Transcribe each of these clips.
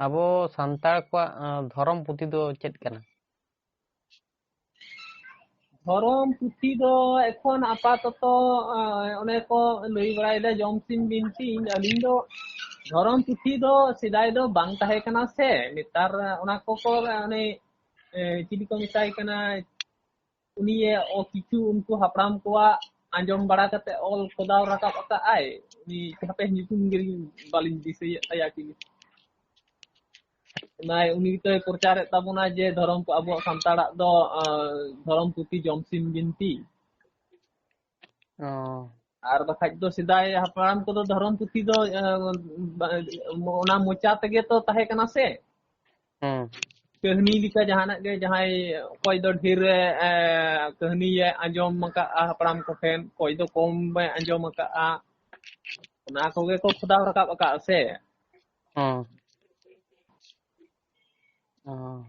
ᱟᱵᱚ ᱥᱟᱱᱛᱟᱲ ᱠᱚᱣᱟᱜ ᱫᱷᱚᱨᱚᱢ ᱯᱩᱛᱷᱤ ᱫᱚ ᱪᱮᱫ ᱠᱟᱱᱟ? ᱫᱷᱚᱨᱚᱢ ᱯᱩᱛᱷᱤ ᱫᱚ ᱮᱠᱷᱚᱱ ᱟᱯᱟᱛᱚᱛᱚ ᱚᱱᱮ ᱠᱚ ᱞᱟᱹᱭ ᱵᱟᱲᱟᱭᱮᱫᱟ ᱡᱚᱢᱥᱤᱢ ᱵᱤᱱᱛᱤ᱾ ᱟᱹᱞᱤᱧ ᱫᱚ ᱫᱷᱚᱨᱚᱢ ᱯᱩᱛᱷᱤ ᱫᱚ ᱥᱮᱫᱟᱭ ᱫᱚ ᱵᱟᱝ ᱛᱟᱦᱮᱸ ᱠᱟᱱᱟ ᱥᱮ, ᱱᱮᱛᱟᱨ ᱚᱱᱟ ᱠᱚᱠᱚ ᱚᱱᱮ ᱪᱤᱞᱤ ᱠᱚ ᱢᱮᱛᱟᱭ ᱠᱟᱱᱟ, ᱩᱱᱤᱭᱮ ᱠᱤᱪᱷᱩ ᱩᱱᱠᱩ ᱦᱟᱯᱲᱟᱢ ᱠᱚᱣᱟᱜ ᱟᱸᱡᱚᱢ ᱵᱟᱲᱟ ᱠᱟᱛᱮ ᱚᱞ ᱠᱚᱫᱟᱣ ᱨᱟᱠᱟᱵ ᱟᱠᱟᱫᱼᱟᱭ ᱩᱱᱤ, ᱦᱟᱯᱮ ᱧᱩᱛᱩᱢ ᱜᱮᱞᱤᱧ ᱵᱟᱹᱞᱤᱧ ᱫᱤᱥᱟᱹᱭᱮᱫ ᱛᱟᱭᱟ ᱪᱤᱞᱤ, ᱩᱱᱤ ᱜᱮᱛᱚᱭ ᱯᱨᱚᱪᱟᱨᱮᱫ ᱛᱟᱵᱚᱱᱟ ᱡᱮ ᱫᱷᱚᱨᱚᱢ ᱟᱵᱚᱣᱟᱜ ᱥᱟᱱᱛᱟᱲᱟᱜ ᱫᱚ ᱫᱷᱚᱨᱚᱢ ᱯᱩᱛᱷᱤ ᱡᱚᱢᱥᱤᱢ ᱵᱤᱱᱛᱤ᱾ ᱚ, ᱟᱨ ᱵᱟᱠᱷᱟᱡ ᱫᱚ ᱥᱮᱫᱟᱭ ᱦᱟᱯᱲᱟᱢ ᱠᱚᱫᱚ ᱫᱷᱚᱨᱚᱢ ᱯᱩᱛᱷᱤ ᱫᱚ ᱚᱱᱟ ᱢᱚᱪᱟ ᱛᱮᱜᱮ ᱛᱚ ᱛᱟᱦᱮᱸ ᱠᱟᱱᱟ ᱥᱮ, ᱦᱩᱸ, ᱠᱟᱹᱦᱱᱤ ᱞᱮᱠᱟ ᱡᱟᱦᱟᱱᱟᱜ ᱜᱮ, ᱡᱟᱦᱟᱸᱭ ᱚᱠᱚᱭ ᱫᱚ ᱰᱷᱮᱨ ᱠᱟᱹᱦᱱᱤᱭᱮ ᱟᱸᱡᱚᱢ ᱟᱠᱟᱫᱼᱟ ᱦᱟᱯᱲᱟᱢ ᱠᱚᱴᱷᱮᱱ, ᱚᱠᱚᱭ ᱫᱚ ᱠᱚᱢ ᱮ ᱟᱸᱡᱚᱢ ᱟᱠᱟᱫᱼᱟ, ᱚᱱᱟ ᱠᱚᱜᱮ ᱠᱚ ᱠᱷᱚᱫᱟᱣ ᱨᱟᱠᱟᱵ ᱟᱠᱟᱫᱼᱟ ᱥᱮ᱾ ᱦᱩᱸ, ᱚ,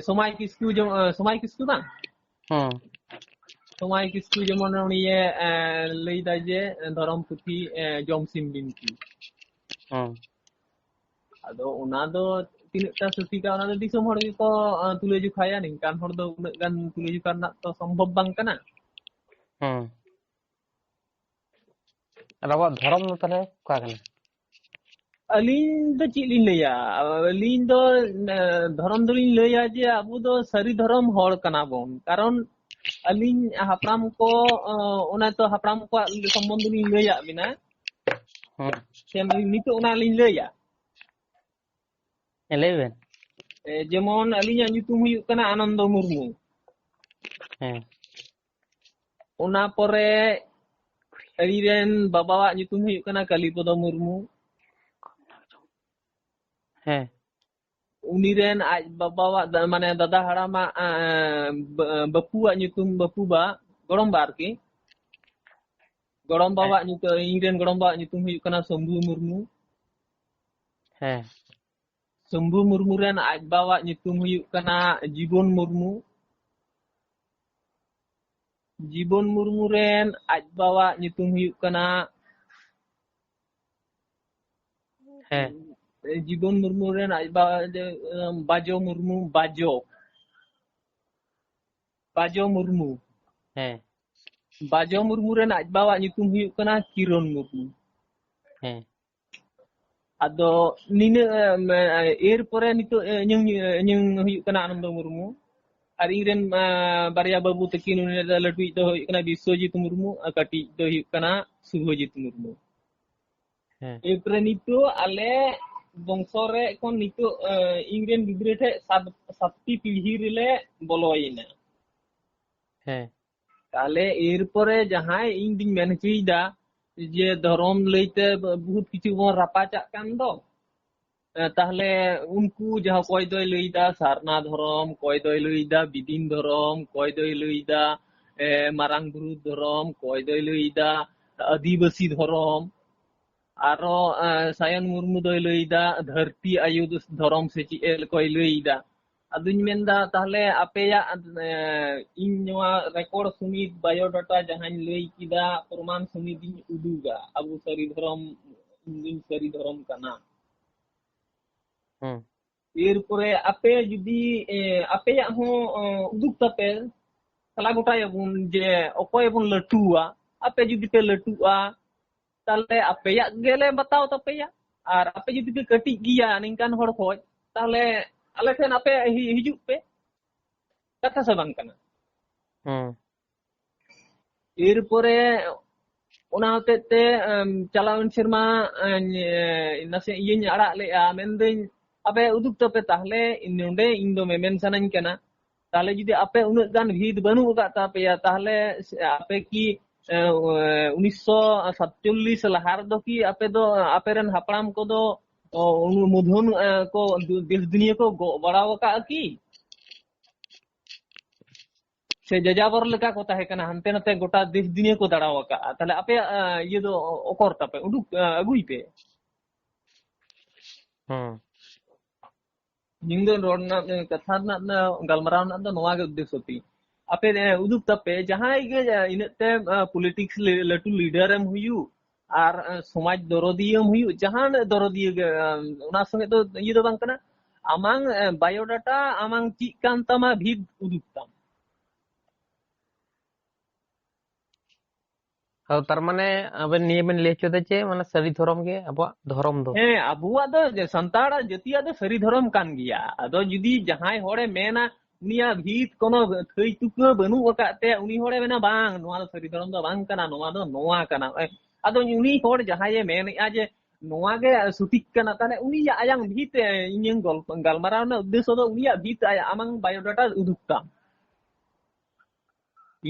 ᱥᱚᱢᱟᱭ ᱠᱤᱥᱠᱩ ᱵᱟᱝ? ᱦᱩᱸ, ᱥᱚᱢᱟᱭ ᱠᱤᱥᱠᱩ ᱡᱮᱢᱚᱱ ᱩᱱᱤᱭᱮ ᱞᱟᱹᱭᱫᱟ ᱡᱮ ᱫᱷᱚᱨᱚᱢ ᱯᱩᱛᱷᱤ ᱡᱚᱢᱥᱤᱢ ᱵᱤᱱᱛᱤ᱾ ᱦᱩᱸ, ᱟᱫᱚ ᱚᱱᱟ ᱫᱚ ᱛᱤᱱᱟᱹᱜ ᱴᱟ ᱥᱚᱴᱷᱤᱠᱟ ᱚᱱᱟ ᱫᱚ ᱫᱤᱥᱚᱢ ᱦᱚᱲ ᱜᱮᱠᱚ ᱛᱩᱞᱟᱹᱡᱚᱠᱷᱟᱭᱟ, ᱱᱤᱝᱠᱟᱱ ᱦᱚᱲ ᱫᱚ ᱩᱱᱟᱹᱜ ᱜᱟᱱ ᱛᱩᱞᱟᱹᱡᱚᱠᱷᱟ ᱨᱮᱱᱟᱜ ᱛᱚ ᱥᱚᱢᱵᱷᱚᱵ ᱵᱟᱝ ᱠᱟᱱᱟ᱾ ᱦᱩᱸ, ᱟᱨ ᱟᱵᱚᱣᱟᱜ ᱫᱷᱚᱨᱚᱢ ᱫᱚ ᱛᱟᱦᱚᱞᱮ ᱚᱠᱟ ᱠᱟᱱᱟ? ᱟᱹᱞᱤᱧ ᱫᱚ ᱪᱮᱫ ᱞᱤᱧ ᱞᱟᱹᱭᱟ, ᱟᱹᱞᱤᱧ ᱫᱚ ᱫᱷᱚᱨᱚᱢ ᱫᱚᱞᱤᱧ ᱞᱟᱹᱭᱟ ᱡᱮ ᱟᱵᱚ ᱫᱚ ᱥᱟᱹᱨᱤ ᱫᱷᱚᱨᱚᱢ ᱦᱚᱲ ᱠᱟᱱᱟ ᱵᱚᱱ᱾ ᱠᱟᱨᱚᱱ ᱟᱹᱞᱤᱧ ᱦᱟᱯᱲᱟᱢ ᱠᱚ, ᱚᱱᱟ ᱛᱚ ᱦᱟᱯᱲᱟᱢ ᱠᱚᱣᱟᱜ ᱥᱚᱢᱵᱚᱱᱫᱷ ᱞᱤᱧ ᱞᱟᱹᱭᱟᱫ ᱵᱤᱱᱟ, ᱦᱩᱸ, ᱱᱤᱛᱚᱜ ᱚᱱᱟ ᱞᱤᱧ ᱞᱟᱹᱭᱟ᱾ ᱞᱟᱹᱭ ᱵᱮᱱ᱾ ᱡᱮᱢᱚᱱ ᱟᱹᱞᱤᱧᱟᱜ ᱧᱩᱛᱩᱢ ᱦᱩᱭᱩᱜ ᱠᱟᱱᱟ ᱟᱱᱚᱱᱫᱚ ᱢᱩᱨᱢᱩ᱾ ᱦᱮᱸ, ᱚᱱᱟ ᱯᱚᱨᱮ ᱟᱹᱞᱤᱧ ᱨᱮᱱ ᱵᱟᱵᱟᱣᱟᱜ ᱧᱩᱛᱩᱢ ᱦᱩᱭᱩᱜ ᱠᱟᱱᱟ ᱠᱟᱞᱤᱯᱚᱫᱚ ᱢᱩᱨᱢᱩ᱾ ᱦᱮᱸ, ᱩᱱᱤ ᱨᱮᱱ ᱟᱡ ᱵᱟᱵᱟᱣᱟᱜ ᱢᱟᱱᱮ ᱫᱟᱫᱟ ᱦᱟᱲᱟᱢᱟᱜ ᱵᱟᱹᱯᱩᱣᱟᱜ ᱧᱩᱛᱩᱢ, ᱵᱟᱹᱯᱩ ᱵᱟ, ᱜᱚᱲᱚᱢ ᱵᱟ ᱟᱨᱠᱤ, ᱜᱚᱲᱚᱢ ᱵᱟᱵᱟᱣᱟᱜ ᱧᱩᱛᱩᱢ, ᱤᱧ ᱨᱮᱱ ᱜᱚᱲᱚᱢ ᱵᱟᱵᱟᱣᱟᱜ ᱧᱩᱛᱩᱢ ᱦᱩᱭᱩᱜ ᱠᱟᱱᱟ ᱥᱚᱢᱵᱷᱩ ᱢᱩᱨᱢᱩ᱾ ᱦᱮᱸ, ᱥᱚᱢᱵᱷᱩ ᱢᱩᱨᱢᱩ ᱨᱮᱱ ᱟᱡ ᱵᱟᱵᱟᱣᱟᱜ ᱧᱩᱛᱩᱢ ᱦᱩᱭᱩᱜ ᱠᱟᱱᱟ ᱡᱤᱵᱚᱱ ᱢᱩᱨᱢᱩ᱾ ᱡᱤᱵᱚᱱ ᱢᱩᱨᱢᱩ ᱨᱮᱱ ᱟᱡ ᱵᱟᱵᱟᱣᱟᱜ ᱧᱩᱛᱩᱢ ᱦᱩᱭᱩᱜ ᱠᱟᱱᱟ ᱦᱮᱸ, ᱡᱤᱵᱚᱱ ᱢᱩᱨᱢᱩ ᱨᱮᱱ ᱟᱡ ᱵᱟ ᱵᱟᱡᱚ ᱢᱩᱨᱢᱩ, ᱵᱟᱡᱚ ᱢᱩᱨᱢᱩ᱾ ᱦᱮᱸ, ᱵᱟᱡᱚ ᱢᱩᱨᱢᱩ ᱨᱮᱱ ᱟᱡ ᱵᱟᱵᱟᱣᱟᱜ ᱧᱩᱛᱩᱢ ᱦᱩᱭᱩᱜ ᱠᱟᱱᱟ ᱠᱤᱨᱚᱱ ᱢᱩᱨᱢᱩ᱾ ᱦᱮᱸ, ᱟᱫᱚ ᱱᱤᱱᱟᱹᱜ ᱮᱨᱯᱚᱨᱮ ᱱᱤᱛᱚᱜ ᱤᱧᱟᱹᱝ ᱦᱩᱭᱩᱜ ᱠᱟᱱᱟ ᱟᱱᱚᱱᱫᱚ ᱢᱩᱨᱢᱩ᱾ ᱟᱨ ᱤᱧ ᱨᱮᱱ ᱵᱟᱨᱭᱟ ᱵᱟᱹᱵᱩ ᱛᱟᱹᱠᱤᱱ, ᱞᱟᱹᱴᱩᱭᱤᱡ ᱫᱚ ᱦᱩᱭᱩᱜ ᱠᱟᱱᱟ ᱵᱤᱥᱥᱚᱡᱤᱛ ᱢᱩᱨᱢᱩ ᱟᱨ ᱠᱟᱹᱴᱤᱡ ᱫᱚ ᱦᱩᱭᱩᱜ ᱠᱟᱱᱟ ᱥᱩᱵᱷᱚᱡᱤᱛ ᱢᱩᱨᱢᱩ᱾ ᱦᱮᱸ, ᱮᱨᱯᱚᱨᱮ ᱱᱤᱛᱚᱜ ᱟᱞᱮ ᱵᱚᱝᱥᱚ ᱨᱮ ᱮᱠᱷᱚᱱ ᱱᱤᱛᱚᱜ ᱤᱧ ᱨᱮᱱ ᱜᱤᱫᱽᱨᱟᱹ ᱴᱷᱮᱡ ᱥᱟᱛᱴᱤ ᱯᱤᱲᱦᱤ ᱨᱮᱞᱮ ᱵᱚᱞᱚᱭᱮᱱᱟ᱾ ᱦᱮᱸ, ᱛᱟᱦᱞᱮ ᱮᱨᱯᱚᱨᱮ ᱡᱟᱦᱟᱸᱭ ᱤᱧ ᱫᱩᱧ ᱢᱮᱱ ᱦᱚᱪᱚᱭᱮᱫᱟ ᱡᱮ ᱫᱷᱚᱨᱚᱢ ᱞᱟᱹᱭᱛᱮ ᱵᱚᱦᱩᱛ ᱠᱤᱪᱷᱩ ᱵᱚᱱ ᱨᱟᱯᱟᱪᱟᱜ ᱠᱟᱱ ᱫᱚ, ᱛᱟᱦᱞᱮ ᱩᱱᱠᱩ ᱡᱟᱦᱟᱸ ᱚᱠᱚᱭ ᱫᱚᱭ ᱞᱟᱹᱭᱫᱟ ᱥᱟᱨᱱᱟ ᱫᱷᱚᱨᱚᱢ, ᱚᱠᱚᱭ ᱫᱚᱭ ᱞᱟᱹᱭᱫᱟ ᱵᱤᱫᱤᱱ ᱫᱷᱚᱨᱚᱢ, ᱚᱠᱚᱭ ᱫᱚᱭ ᱞᱟᱹᱭᱫᱟ ᱢᱟᱨᱟᱝ ᱵᱩᱨᱩ ᱫᱷᱚᱨᱚᱢ, ᱚᱠᱚᱭ ᱫᱚᱭ ᱞᱟᱹᱭᱫᱟ ᱟᱹᱫᱤᱵᱟᱹᱥᱤ ᱫᱷᱚᱨᱚᱢ, ᱟᱨᱚ ᱥᱟᱭᱚᱱ ᱢᱩᱨᱢᱩ ᱫᱚᱭ ᱞᱟᱹᱭᱫᱟ ᱫᱷᱟᱹᱨᱛᱤ ᱟᱭᱩ ᱫᱷᱚᱨᱚᱢ ᱥᱮ ᱪᱮᱫ ᱠᱚᱭ ᱞᱟᱹᱭᱫᱟ᱾ ᱟᱫᱚᱧ ᱢᱮᱱᱫᱟ ᱛᱟᱦᱞᱮ ᱟᱯᱮᱭᱟᱜ ᱤᱧ ᱱᱚᱣᱟ ᱨᱮᱠᱚᱲ ᱥᱩᱢᱤᱛ ᱵᱟᱭᱳᱰᱟᱴᱟ ᱡᱟᱦᱟᱸᱧ ᱞᱟᱹᱭ ᱠᱮᱫᱟ ᱯᱨᱚᱢᱟᱱ ᱥᱚᱢᱤᱛ ᱤᱧ ᱩᱫᱩᱜᱟ, ᱟᱵᱚ ᱥᱟᱹᱨᱤ ᱫᱷᱚᱨᱚᱢ, ᱤᱧ ᱥᱟᱹᱨᱤ ᱫᱷᱚᱨᱚᱢ ᱠᱟᱱᱟ᱾ ᱦᱩᱸ, ᱮᱨᱯᱚᱨᱮ ᱟᱯᱮ ᱡᱩᱫᱤ ᱟᱯᱮᱭᱟᱜ ᱦᱚᱸ ᱩᱫᱩᱜ ᱛᱟᱯᱮ, ᱥᱟᱞᱟ ᱜᱚᱴᱟᱭᱟᱵᱚᱱ ᱡᱮ ᱚᱠᱚᱭ ᱵᱚᱱ ᱞᱟᱹᱴᱩᱣᱟ, ᱟᱯᱮ ᱡᱩᱫᱤ ᱯᱮ ᱞᱟᱹᱴᱩᱜᱼᱟ ᱛᱟᱦᱞᱮ ᱟᱯᱮᱭᱟᱜ ᱜᱮᱞᱮ ᱵᱟᱛᱟᱣ ᱛᱟᱯᱮᱭᱟ, ᱟᱨ ᱟᱯᱮ ᱡᱩᱫᱤ ᱯᱮ ᱠᱟᱹᱴᱤᱡ ᱜᱮᱭᱟ ᱱᱤᱝᱠᱟᱱ ᱦᱚᱲ ᱠᱷᱚᱡ, ᱛᱟᱦᱞᱮ ᱟᱞᱮ ᱴᱷᱮᱱ ᱟᱯᱮ ᱦᱤᱡᱩᱜ ᱯᱮ᱾ ᱠᱟᱛᱷᱟ ᱥᱮ ᱵᱟᱝ ᱠᱟᱱᱟ? ᱦᱩᱸ, ᱮᱨᱯᱚᱨᱮ ᱚᱱᱟ ᱦᱚᱛᱮᱡ ᱛᱮ ᱪᱟᱞᱟᱣᱮᱱ ᱥᱮᱨᱢᱟ ᱱᱟᱥᱮ ᱤᱭᱟᱹᱧ ᱟᱲᱟᱜ ᱞᱮᱜᱼᱟ, ᱢᱮᱱᱫᱟᱹᱧ ᱟᱯᱮ ᱩᱫᱩᱜ ᱛᱟᱯᱮ ᱛᱟᱦᱞᱮ ᱱᱚᱰᱮ ᱤᱧ ᱫᱚ ᱢᱮᱢᱮᱱ ᱥᱟᱱᱟᱧ ᱠᱟᱱᱟ, ᱛᱟᱦᱞᱮ ᱡᱩᱫᱤ ᱟᱯᱮ ᱩᱱᱟᱹᱜ ᱜᱟᱱ ᱵᱷᱤᱛ ᱵᱟᱹᱱᱩᱜ ᱟᱠᱟᱫ ᱛᱟᱯᱮᱭᱟ, ᱛᱟᱦᱞᱮ ᱟᱯᱮ ᱠᱤ 1947 ᱞᱟᱦᱟ ᱨᱮᱫᱚ ᱠᱤ ᱟᱯᱮᱨᱮᱱ ᱦᱟᱯᱲᱟᱢ ᱠᱚᱫᱚ ᱢᱩᱫᱷᱚᱱ ᱠᱚ ᱫᱮᱥ ᱫᱩᱱᱤᱭᱟᱹ ᱠᱚ ᱜᱚᱜ ᱵᱟᱲᱟᱣ ᱟᱠᱟᱫᱼᱟ ᱠᱤ? ᱥᱮ ᱡᱟᱡᱟᱵᱚᱨ ᱞᱮᱠᱟ ᱠᱚ ᱛᱟᱦᱮᱸ ᱠᱟᱱᱟ, ᱦᱟᱱᱛᱮ ᱱᱟᱛᱮ ᱜᱚᱴᱟ ᱫᱮᱥ ᱫᱩᱱᱤᱭᱟᱹ ᱠᱚ ᱫᱟᱬᱟ ᱟᱠᱟᱫᱼᱟ? ᱛᱟᱦᱞᱮ ᱟᱯᱮᱭᱟᱜ ᱤᱭᱟᱹ ᱫᱚ ᱚᱠᱚᱨ ᱛᱟᱯᱮ, ᱟᱹᱜᱩᱭ ᱯᱮ᱾ ᱦᱩᱸ, ᱤᱧ ᱫᱚ ᱨᱚᱲ ᱨᱮᱱᱟᱜ ᱠᱟᱛᱷᱟ ᱨᱮᱱᱟᱜ ᱜᱟᱞᱢᱟᱨᱟᱣ ᱨᱮᱱᱟᱜ ᱫᱚ ᱱᱚᱣᱟ ᱜᱮ ᱩᱫᱽᱫᱮᱥᱥᱚ ᱛᱤᱧ, ᱟᱯᱮ ᱩᱫᱩᱜ ᱛᱟᱯᱮ ᱡᱟᱦᱟᱸᱭ ᱜᱮ ᱤᱱᱟᱹᱜ ᱛᱮ ᱯᱚᱞᱤᱴᱤᱠᱥ ᱞᱟᱹᱴᱩ ᱞᱤᱰᱟᱨᱮᱢ ᱦᱩᱭᱩᱜ, আর সমাজ দরদিয়াম হুᱭᱩᱜ জাহান দরদিয়া গে ওনার সঙ্গে তো ইয়ে তো বাং কানা আমাং বায়োডাটা আমাং চিক কান তামা ভিত উদুক তাম তার মানে আবেন নিয়ে বেন ᱞᱟᱹᱭ ᱦᱚᱪᱚᱭᱮᱫᱟ ᱡᱮ ᱢᱟᱱᱮ ᱥᱟᱹᱨᱤ ᱫᱷᱚᱨᱚᱢ ᱜᱮ ᱟᱵᱚᱣᱟᱜ ᱫᱷᱚᱨᱚᱢ ᱫᱚ। ᱦᱮᱸ ᱟᱵᱚᱣᱟᱜ ᱫᱚ ᱥᱟᱱᱛᱟᱲᱟᱜ ᱡᱟᱹᱛᱤᱭᱟᱜ ᱫᱚ ᱥᱟᱹᱨᱤ ᱫᱷᱚᱨᱚᱢ ᱠᱟᱱ ᱜᱮᱭᱟ ᱟᱫᱚ ᱡᱩᱫᱤ ᱡᱟᱦᱟᱸᱭ ᱦᱚᱲᱮ ᱢᱮᱱᱟ ᱩᱱᱤᱭᱟᱜ ᱵᱷᱤᱛ ᱠᱳᱱᱳ ᱛᱷᱟᱹᱭ ᱛᱩᱠᱟᱹ ᱵᱟᱹᱱᱩᱜ ᱟᱠᱟᱫ ᱛᱮ ᱩᱱᱤ ᱦᱚᱲᱮ ᱢᱮᱱᱟ ᱵᱟᱝ ᱱᱚᱣᱟ ᱫᱚ ᱥᱟᱹᱨᱤ ᱫᱷᱚᱨᱚᱢ ᱫᱚ ᱵᱟᱝ ᱠᱟᱱᱟ ᱱᱚᱣᱟ ᱫᱚ ᱱᱚᱣᱟ ᱠᱟᱱᱟ ᱟᱫᱚ ᱩᱱᱤ ᱦᱚᱲ ᱡᱟᱦᱟᱸᱭᱮ ᱢᱮᱱᱮᱜᱼᱟ ᱡᱮ ᱱᱚᱣᱟ ᱜᱮ ᱥᱚᱴᱷᱤᱠ ᱠᱟᱱᱟ ᱛᱟᱦᱞᱮ ᱩᱱᱤᱭᱟᱜ ᱟᱭᱟᱝ ᱵᱷᱤᱛ ᱤᱧᱟᱹᱝ ᱜᱟᱞᱢᱟᱨᱟᱣ ᱨᱮᱱᱟᱜ ᱩᱫᱽᱫᱮᱥᱥᱚ ᱫᱚ ᱩᱱᱤᱭᱟᱜ ᱵᱷᱤᱛ ᱟᱢᱟᱝ ᱵᱟᱭᱳᱰᱟᱴᱟ ᱩᱫᱩᱜ ᱛᱟᱢ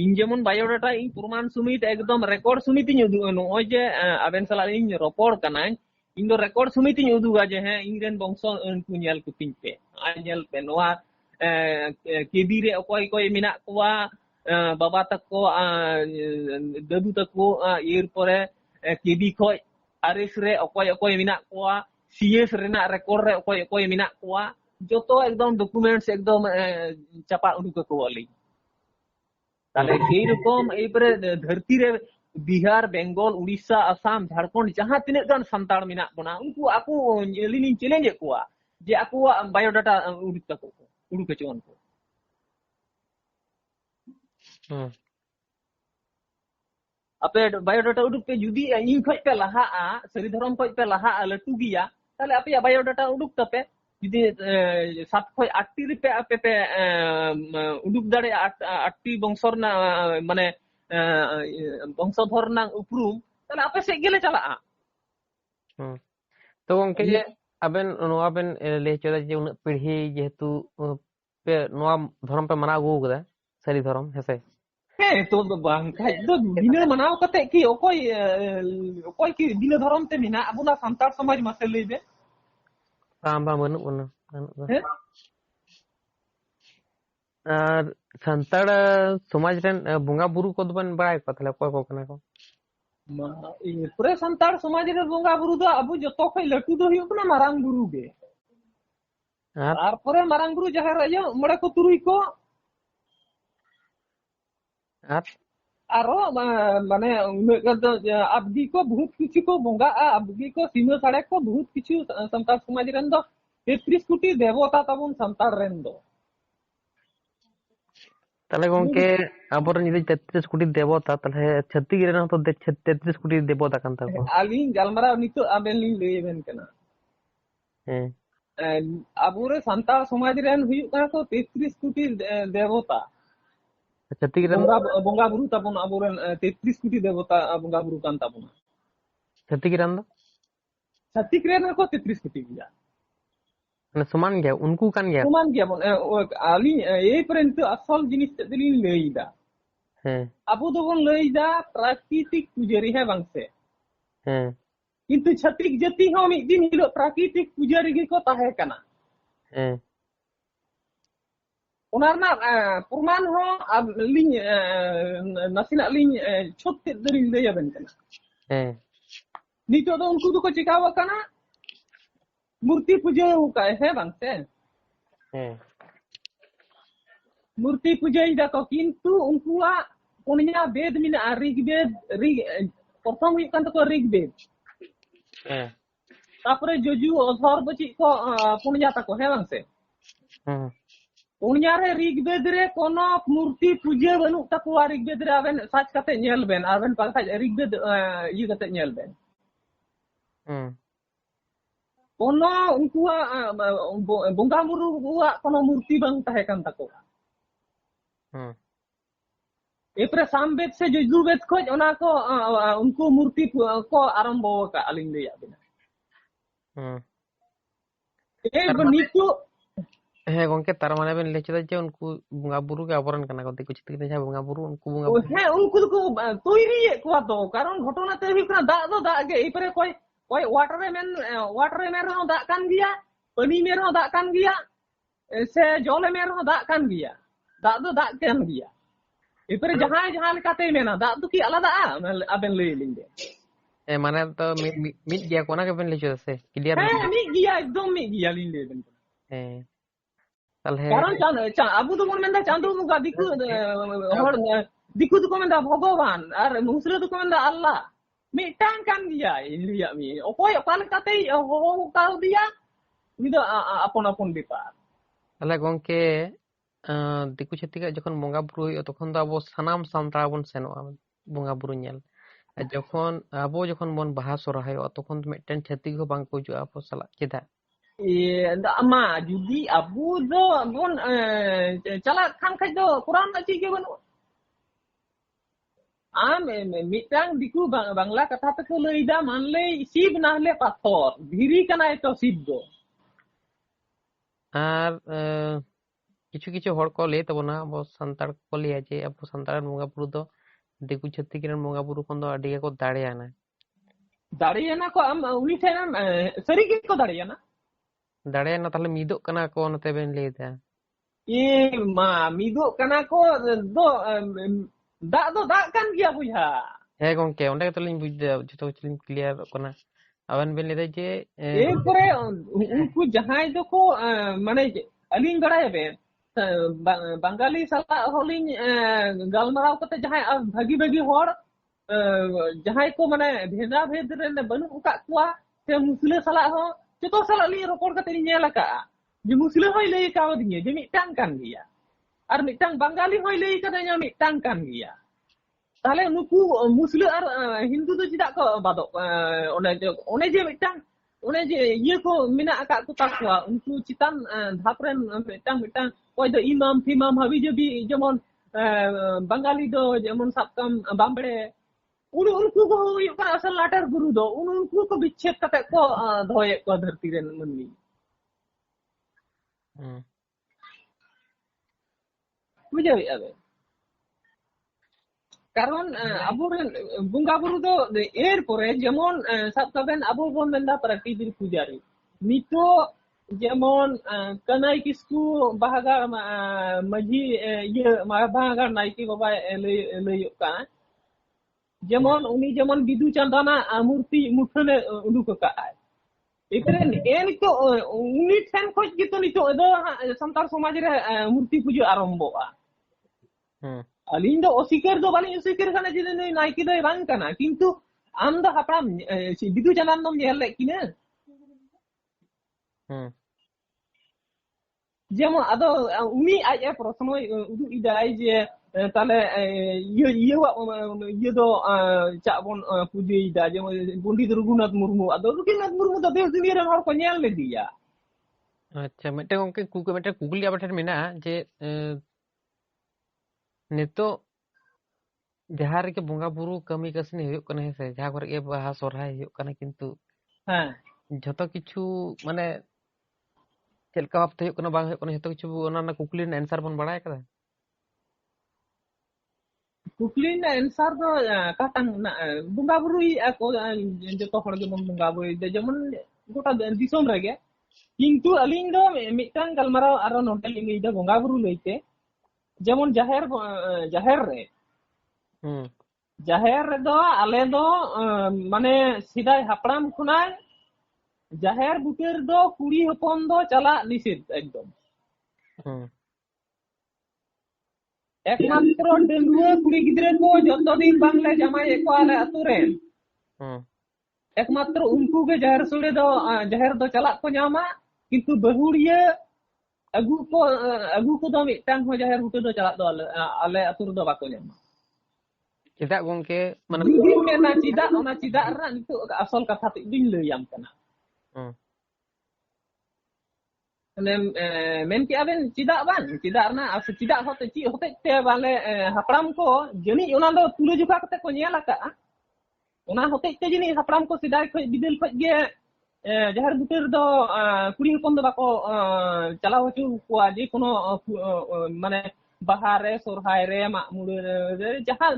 ᱤᱧ ᱡᱮᱢᱚᱱ ᱵᱟᱭᱳᱰᱟᱴᱟ ᱤᱧ ᱯᱨᱚᱢᱟᱱ ᱥᱩᱢᱤᱛ ᱮᱠᱫᱚম রেকর্ড ᱥᱩᱢᱤᱛᱤᱧ ᱩᱫᱩᱜᱼᱟ ᱱᱚᱜᱼᱚᱭ ᱡᱮ ᱟᱵᱮᱱ ᱥᱟᱞᱟᱜ ᱤᱧ ᱨᱚᱯᱚᱲ ᱠᱟᱱᱟᱧ ᱤᱧ ᱫᱚ রেকর্ড ᱥᱩᱢᱤᱛᱤᱧ ᱩᱫᱩᱜᱟ ᱡᱮ ᱦᱮᱸ ᱤᱧ ᱨᱮᱱ ᱵᱚᱝᱥᱚ ᱩᱱᱠᱩ ᱧᱮᱞ ᱠᱩᱛᱤᱧ ᱯᱮ ᱟᱨ ᱧᱮᱞ ᱯᱮ ᱱᱚᱣᱟ কেবি রে অকয় কয় মেনাক কোয়া বাবা তাকো দাদু তাকো এরপরে কেবি খয় আরএস রে অকয় অকয় মেনাক কোয়া সিএস রেনাক রেকর্ড রে অকয় অকয় মেনাক কোয়া যত একদম ডকুমেন্টস একদম চাপা উডুক কোয়ালি তাহলে এইরকম এইবারে ধরতি রে বিহার বেঙ্গল উড়িষ্যা আসাম ঝাড়খণ্ড যাহা তিনাᱹᱜ গান সান্তাড় মেনাক ᱵᱚᱱᱟ ᱩᱱᱠᱩ ᱟᱠᱚ ᱟᱹᱞᱤᱧ ᱪᱮᱞᱮᱧᱡ ᱮᱫ ᱠᱚᱣᱟ ᱡᱮ ᱟᱠᱚᱣᱟᱜ ᱵᱟᱭᱳᱰᱟᱴᱟ ᱩᱰᱩᱠ ᱛᱟᱠᱚ उड़ू चुन को अपे बायोडाटा उडुक पे जुदी इन खज पे लहा सरी धरम खज पे लहा लटू गिया ताले अपे बायोडाटा उडुक तपे जुदी 7 खज 8 टी पे अपे पे उडुक दाड़े 8 बंशर ना माने बंशधर ना उपरूम ताले अपे से गेले चला तो गंके আবেন নোয়া বেন ᱞᱟᱹᱭ ᱦᱚᱪᱚᱭᱮᱫᱟ ᱡᱮ ᱩᱱᱟᱹᱜ ᱯᱤᱲᱦᱤ ᱡᱮᱦᱮᱛᱩ ᱯᱮ ᱱᱚᱣᱟ ᱫᱷᱚᱨᱚᱢ ᱯᱮ ᱢᱟᱱᱟᱣ ᱟᱹᱜᱩ ᱟᱠᱟᱫᱟ ᱥᱟᱹᱨᱤ ᱫᱷᱚᱨᱚᱢ ᱦᱮᱸᱥᱮ ᱦᱮᱸ ᱛᱚ ᱵᱟᱝ ᱠᱷᱟᱡ ᱫᱚ ᱵᱤᱱᱟᱹ ᱢᱟᱱᱟᱣ ᱠᱟᱛᱮ ᱠᱤ ᱚᱠᱚᱭ ᱠᱤ ᱵᱤᱱᱟᱹ ᱫᱷᱚᱨᱚᱢ te ᱢᱮᱱᱟᱜ ᱟᱵᱚᱱᱟ ᱥᱟᱱᱛᱟᱲ ᱥᱚᱢᱟᱡᱽ ᱢᱟᱥᱮ ᱞᱟᱹᱭ ᱵᱮ ᱵᱟᱝ ᱵᱟᱹᱱᱩᱜ ᱵᱚᱱᱟ ᱟᱨ ᱥᱟᱱᱛᱟᱲ ᱥᱚᱢᱟᱡᱽ ᱨᱮᱱ ᱵᱚᱸᱜᱟ ᱵᱩᱨᱩ ᱠᱚᱫᱚ ᱵᱮᱱ ᱵᱟᱲᱟᱭ ᱠᱚᱣᱟ ᱛᱟᱦᱞᱮ ᱚᱠᱚᱭ ᱠᱚ ᱠᱟᱱᱟ ᱠᱚ ᱯᱩᱨᱟᱹ ᱥᱟᱱᱛᱟᱲ ᱥᱚᱢᱟᱡᱽ ᱨᱮ ᱵᱚᱸᱜᱟ ᱵᱩᱨᱩ ᱫᱚ ᱟᱵᱚ ᱡᱚᱛᱚ ᱠᱷᱚᱡ ᱞᱟᱹᱴᱩ ᱫᱚ ᱦᱩᱭᱩᱜ ᱠᱟᱱᱟ ᱢᱟᱨᱟᱝ ᱵᱩᱨᱩ ᱜᱮ ᱛᱟᱨᱯᱚᱨᱮ ᱢᱟᱨᱟᱝ ᱵᱩᱨᱩ ᱡᱟᱦᱮᱨ ᱟᱭᱳ ᱢᱚᱬᱮ ᱠᱚ ᱛᱩᱨᱩᱭ ᱠᱚ ᱟᱨᱚ ᱢᱟᱱᱮ ᱩᱱᱟᱹᱜ ᱜᱟᱱ ᱫᱚ ᱟᱵᱫᱤ ᱠᱚ ᱵᱚᱦᱩᱛ ᱠᱤᱪᱷᱩ ᱠᱚ ᱵᱚᱸᱜᱟᱜᱼᱟ ᱟᱵᱫᱤ ᱠᱚ ᱥᱤᱢᱟᱹ ᱥᱟᱲᱮ ᱠᱚ ᱵᱚᱦᱩᱛ ᱠᱤᱪᱷᱩ ᱥᱟᱱᱛᱟᱲ ᱥᱚᱢᱟᱡᱽ ᱨᱮᱱ ᱫᱚ 33 কোটি দেবতা তাবন সান্তাড় রেন দো তাহলে গংকে আবরেন যদি 33 কোটি দেবতা তাহলে ছত্তিক রেন তো 33 কোটি দেবতা কান তাকো আলিন গালমারা নিতো আবেন লিন লেবেন কেনা আবুরে সান্তাড় সমাজ রেন হুয়ুগ কানা তো 33 কোটি দেবতা ছত্তিক রেন বঙ্গা বুরু তাবন আবুরেন 33 কোটি দেবতা বঙ্গা বুরু কান তাবনা ছত্তিক রেন को 33 কোটি গিয়া মানে সমান গিয়া উনকু কান গিয়া সমান গিয়া আলি এই পর্যন্ত আসল জিনিস তেলিন লইদা আবু দবন লইদা প্রাকৃতিক পূজারি হে বাংসে কিন্তু ছত্রিক জাতি হ মিদ দিন হিলো প্রাকৃতিক পূজারি গি কো তাহে কানা ওনার না প্রমাণ হ লিন নাসিনা লিন ছত্তে দরিন লইয়াবেন কানা নিতো তো উনকু তো চিকাওয়া কানা मूर्ति पूजा का है बांगते मूर्ति पूजा इदा को किंतु उनकुआ पुनिया वेद मिना ऋग्वेद प्रथम हुई कान तो ऋग्वेद तापरे जोजु अधर बची को पुनिया तको है बांगते पुनिया रे ऋग्वेद रे कोनो मूर्ति पूजा बनु तको ऋग्वेद रे आबेन साच कते नेल बेन आबेन पाखा ऋग्वेद इ कते नेल बेन कोनो उनकुआ बंगा बुरु बुआ कोनो मूर्ति बांग ताहे कान ताको एपरे सामवेद से यजुर्वेद खोज ओना को उनको मूर्ति को आरंभ का अलिंग लेया बिना नितु ᱦᱮᱸ ᱜᱚᱝᱠᱮ ᱛᱟᱨ ᱢᱟᱱᱮ ᱵᱮᱱ ᱞᱟᱹᱭ ᱪᱮᱫᱟ ᱡᱮ ᱩᱱᱠᱩ ᱵᱚᱸᱜᱟ ᱵᱩᱨᱩ ᱜᱮ ᱟᱵᱚᱨᱮᱱ ᱠᱟᱱᱟ ᱠᱚ ᱫᱤᱠᱩ ᱪᱷᱟᱹᱛᱤᱠ ᱡᱟᱦᱟᱸ ᱵᱚᱸᱜᱟ ᱵᱩᱨᱩ ᱩᱱᱠᱩ ᱵᱚᱸᱜᱟ ᱵᱩᱨᱩ ᱦᱮᱸ ᱩᱱᱠᱩ ᱫᱚ তৈরি কোয়া তো কারণ ঘটনা তে হুই কানা দাগ ᱫᱚ দাগ গে এপরে কই ওই ওয়াটার মেন রহ দাগ কান গিয়া পানি মে রহ দাগ কান গিয়া সে জল মে রহ দাগ কান গিয়া দাগ ᱫᱚ দাগ কান গিয়া এপরে জাহান লেকাতে মেনা দাগ ᱫᱚ কি আলাদা আবেন লই লিং দে মানে তো মিট গিয়া কোনা কে বেন লই চছে ক্লিয়ার হ্যাঁ মিট গিয়া একদম মিট গিয়া লিং দে বেন তাহলে কারণ আবু তো মন মেন্দা চাঁদু মুগা দিকু হড় দিকু তো মেন্দা ভগবান আর মুসলিম তো মেন্দা আল্লাহ Mitang kan dia lihat ni. Okoi apa kata ho kau dia. Ni do apon-apon bepa. তাহলে গঙ্কে দিকু ছাতিকাᱜ যখন বঙ্গা বুরু ᱦᱩᱭᱩᱜᱼᱟ তখন ᱫᱚ ᱟᱵᱚ ᱥᱟᱱᱟᱢ ᱥᱟᱱᱛᱟᱲ ᱵᱚᱱ ᱥᱮᱱᱚᱜᱼᱟ ᱵᱚᱸᱜᱟ ᱵᱩᱨᱩ ᱧᱮᱞ ᱟᱨ ᱡᱚᱠᱷᱚᱱ ᱟᱵᱚ ᱡᱚᱠᱷᱚᱱ ᱵᱚᱱ ᱵᱟᱦᱟ ᱥᱚᱨᱦᱟᱭᱚᱜᱼᱟ ᱛᱚᱠᱷᱚᱱ ᱫᱚ ᱢᱤᱫᱴᱮᱱ ᱪᱷᱟᱹᱛᱤᱠ ᱦᱚᱸ ᱵᱟᱝ ᱠᱚ ᱦᱤᱡᱩᱜᱼᱟ ᱟᱵᱚ ᱥᱟᱞᱟᱜ ᱪᱮᱫᱟᱜ? Ndak ama judi abu do bon calat kan kaj do Quran nak cik ke banu. Mitang diku bangla kata te lei da manle sib nah le pathor. Dhiri kana eto sib do. ᱟᱨ কিছু কিছু ᱦᱚᱲ ᱠᱚ ᱞᱟᱹᱭ ᱛᱟᱵᱚᱱᱟ ᱟᱵᱚ ᱥᱟᱱᱛᱟᱲ ᱠᱚ ᱞᱟᱹᱭᱟ ᱡᱮ ᱟᱵᱚ ᱥᱟᱱᱛᱟᱲ ᱵᱚᱸᱜᱟ ᱵᱩᱨᱩ ᱫᱚ ᱫᱤᱠᱩ ᱪᱷᱟᱹᱛᱤᱠ ᱨᱮᱱ ᱵᱚᱸᱜᱟ ᱵᱩᱨᱩ ᱠᱷᱚᱱ ᱫᱚ ᱟᱹᱰᱤ ᱜᱮᱠᱚ ᱫᱟᱲᱮᱭᱟᱱᱟ Dariyana ko am uni thenam sari ke ko dariyana. ᱫᱟᱲᱮᱭᱟᱱᱟ ᱛᱟᱦᱞᱮ ᱢᱤᱫᱚᱜ ᱠᱟᱱᱟ ᱠᱚ ᱱᱚᱛᱮ ᱵᱮᱱ ᱞᱟᱹᱭᱫᱟ Ma miduk kana ko do dak do dak kan gya buya. ᱦᱮᱸ ᱜᱚᱝᱠᱮ ᱚᱸᱰᱮ ᱜᱮᱛᱚᱞᱤᱧ ᱵᱩᱡ ᱫᱟ ᱡᱚᱛᱚ ᱠᱤᱪᱷᱩ ᱞᱤᱧ ᱠᱞᱤᱭᱟᱨᱚᱜ ᱠᱟᱱᱟ ᱟᱵᱮᱱ ᱵᱮᱱ ᱞᱟᱹᱭᱫᱟ ᱡᱮ Erpore unku jahay do ko mane aling baraya ben Bangali salah holing galmarao kate jahay bhagi hor jahay ko mane bheda bhed ren banu ka kwa se musle salah ho joto salah li ropor kate ni nyela ka je musle hoy lei ka odinya je mitang kan dia ar mitang Bangali hoy lei katanya mitang kan dia. Tahle nuku musle ar Hindu do tidak ko badok one je mitang one je ye ko mina akak ko takwa unku citan dhapren mitang koy do imam habi jabi jemon Bangali do jemon sapkam bambre unku ko huyuk kana asal latar guru do unku ko bicchet kate ko dhoye ko dharti ren manni. Bujhawi abe কারণ আবুরেন বঙ্গা Bru তো এরপরে যেমন সব কাবেন আবু বন মেন্দা প্রাকৃতিক পূজারি নিতো যেমন কানাই কিসকু বাহাগার মাঝি ইয়ে বাহাগার নাইকি বাবা লইক কানা যেমন উনি যেমন বিদু চাঁদানা মূর্তি মুঠনে উডুক কায় এখানে এন তো উনি ঠেন খোঁজ গিতো নিতো সান্তার সমাজ রে মূর্তি পুজো আরম্ভবা Aling do osikar do baling osikar kana jile noi naiki do bang kana kintu am do hapram bidu janan nom nyel lek kina jemo ado uni aja prosono udu idai je tale ye wa ye do cak bon puji ida jemo Pundit Raghunath Murmu ado Raghunath Murmu do deus dunia ren hor ko nyel le dia ᱟᱪᱪᱷᱟ ᱢᱤᱫᱴᱮᱱ ᱜᱚᱝᱠᱮ ᱢᱤᱫᱴᱮᱱ ᱠᱩᱠᱞᱤ ᱟᱵᱮᱱ ᱴᱷᱮᱱ ᱢᱮᱱᱟᱜᱼᱟ ᱡᱮ ᱱᱤᱛᱚᱜ ᱡᱟᱦᱟᱸ ᱨᱮᱜᱮ ᱵᱚᱸᱜᱟ ᱵᱩᱨᱩ ᱠᱟᱹᱢᱤ ᱠᱟᱹᱥᱱᱤ ᱦᱩᱭᱩᱜ ᱠᱟᱱᱟ ᱦᱮᱸᱥᱮ ᱡᱟᱦᱟᱸ ᱠᱚᱨᱮ ᱜᱮ ᱵᱟᱦᱟ ᱥᱚᱨᱦᱟᱭ ᱦᱩᱭᱩᱜ ᱠᱟᱱᱟ ᱠᱤᱱᱛᱩ ᱡᱷᱚᱛᱚ ᱠᱤᱪᱷᱩ ᱢᱟᱱᱮ ᱪᱮᱫ ᱞᱮᱠᱟ ᱵᱷᱟᱵᱛᱮ ᱦᱩᱭᱩᱜ ᱠᱟᱱᱟ ᱵᱟᱝ ᱦᱩᱭᱩᱜ ᱠᱟᱱᱟ ᱡᱷᱚᱛᱚ ᱠᱤᱪᱷᱩ ᱚᱱᱟ ᱨᱮᱱᱟᱜ ᱠᱩᱠᱞᱤ ᱨᱮᱱᱟᱜ ᱮᱱᱥᱟᱨ ᱵᱚᱱ ᱵᱟᱲᱟᱭ ᱟᱠᱟᱫᱟ kukli na ansar do katang bunga burui ako joto hor ge mon bunga burui de jemon gota disom rege kintu aling do mitang galmarao aro nodel ingi da bunga buru leite jemon jaher re jaher re do ale do mane sidai hapram khunai jaher buter do kuri hopon do chala nisid ekdom একমাত্র ডেঙ্গুয়া কুড়ি গিদ্রে কো যতদিন বাংলা জামাই একো আলে আতু রে একমাত্র উনকু গে জাহের do চালাক ko nyama কিন্তু বহুড়িয়া agu ko do mitang ho jaher buter do calak do ale atu do bako nyama ᱪᱮᱫᱟᱜ ᱜᱚᱝᱠᱮ ᱢᱟᱱᱮ ᱡᱩᱫᱤ ᱢᱮᱱᱟ ᱪᱮᱫᱟᱜ ᱨᱮᱱᱟᱜ ᱱᱤᱛᱚᱜ ᱟᱥᱚᱞ ᱠᱟᱛᱷᱟ ᱛᱮ ᱤᱧ ᱞᱟᱹᱭᱟᱢ ᱠᱟᱱᱟ men ki aben cidak ban cidak na cidak hote ci hote te bale hapram ko jeni ona do tulu juga kate ko nyel aka ona hote te jeni hapram ko sidai ko bidel ko ge jahar buter do kuri hopon do bako chalao chu ko aje kono mane bahare sorhai re makmur re jahan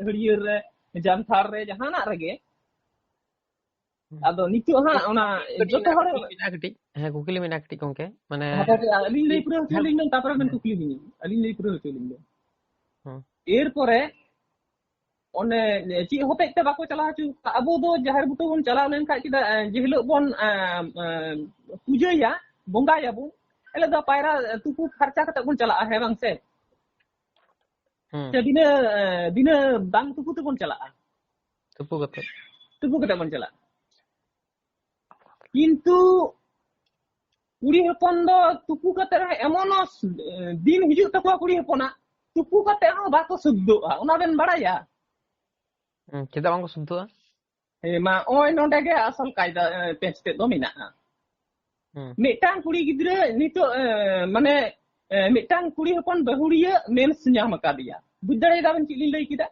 hriyer re janthar re jahana rege ado nitu ha ona joto hore kati heh kukli mena kati gongke mane aling lei pura hoteling dong tapra men kukli ni aling lei pura hoteling dong erpore one ci hote te bako chala chu abu do jahar butu bon chala len ka kida jehilok bon puja ya bonga ya bun ele da paira tuku kharcha kata bon chala he bang se dina bang tuku tu bon chala tupu kate bon chalak kintu kuri hopon do tupu kate emon din hijuk takwa kuri hopona tupu kate ho bako suddoa ona ben baraya cheda bang ko suddoa ma oi nonde ge asal kaida peste do menaa mitang kuri gidra nito mane mitang kuri hopon bahuriya mens nyam akadiya buddare da ben chili lei kida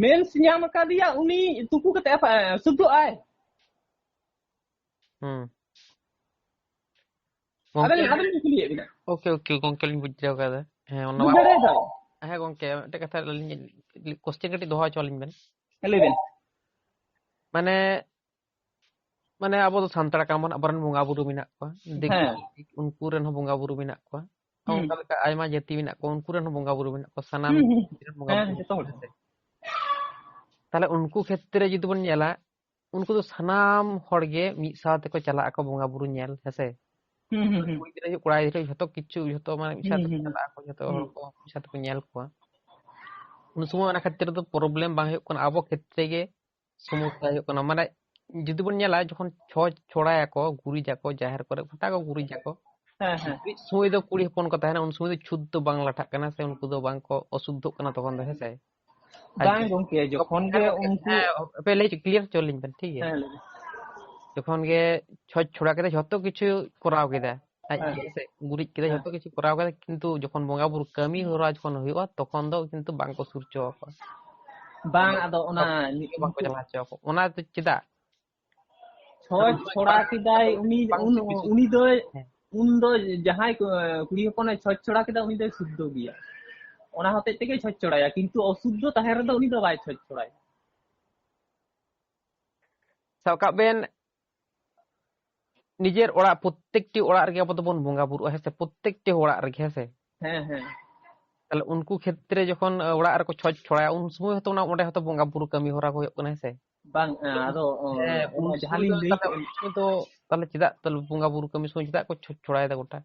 mens nyam akadiya uni tupu kate suddoa Ada kuliah bina. Oke gongke lin bujjau kada. Ona gongke ete katha question kati doha cholin ben. Ben. Mane abo do santar kamon abaran bunga buru minak ko. Unku ren ho bunga buru minak ko. Onka leka aima jati minak ko unku ren ho bunga buru minak ko sanam bunga buru. Tale unku khetre judi bon nyela unku do sanam horge mi saate ko chala ako bunga buru nyel hese. Kuri gidra hu kora gidra jhoto kichu jhoto mane mi saate chala ako jhoto hor ko mi saate ko nyel ko un sumo ona khetre do problem bang huyuk kana abo khetre ge সমস্যা huyuk kana mane judi bon nyela jokhon chora ako guri jako jaher kore gota ko guri jako সময় do kuri hopon ko tahena un সময় do chudd do bang lathak kana se unku do bang ko osuddhok kana tokon do hese bang gongke jokhon ge unku pele clear cholin ben ঠিক আছে যখন গে ছড়া কেটে যত কিছু করাও কেদা গুড়ি কেটে যত কিছু করাও কেদা কিন্তু যখন বঙ্গা বুরু কামি হরা যখন হইবা তখন দ কিন্তু বাংকো সুরচ bang ado ona বাংকো চালা চক ওনা তো চিদা ছড়া কিদাই উনি do jahai kuri hopone ছড়া কিদা উনি do শুদ্ধ গিয়া ona hote tege ছড়ায়া কিন্তু অশুদ্ধ তাহের do উনি do bai ছড়ায়া সাউকা বেন নিজের ওড়া প্রত্যেকটি ওড়া রেগে আবো বন বঙ্গা বুরু হেসে প্রত্যেকটি ওড়া রেগে হেসে তাহলে উনকু ক্ষেত্রে যখন ওড়া রে কো ছড়ায়া উন সময় হতো না ওটা হতো বঙ্গা বুরু কামি হরা কো হয়ক না হেসে bang ado jahalin lei তো তাহলে চিদা তাহলে বঙ্গা বুরু কামি সময় চিদা কো ছড়ায় দা গোটা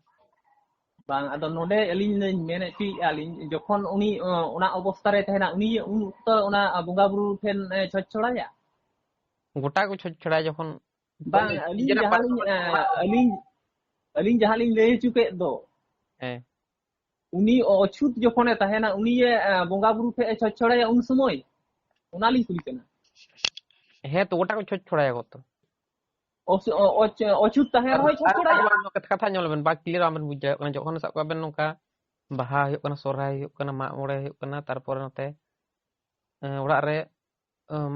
bang ado node alin mene ti alin jokhon uni ona obostha re tahena uni un to ona bonga buru phen ছড়ায়া গোটা কো ছড়ায় যখন bang alin jahalin lei chuke do uni ochut jokhone tahena uni bonga buru phe ছড়ায়া un somoy ona li kuli kana তো গোটা কো ছড়ায় কত ochut tahen hoy ছড়ায়া কথা ñolben ba clear amen bujja kana যখন sab kaben nongka baha huyuk kana sorai huyuk kana mak more huyuk kana tarpor note orak re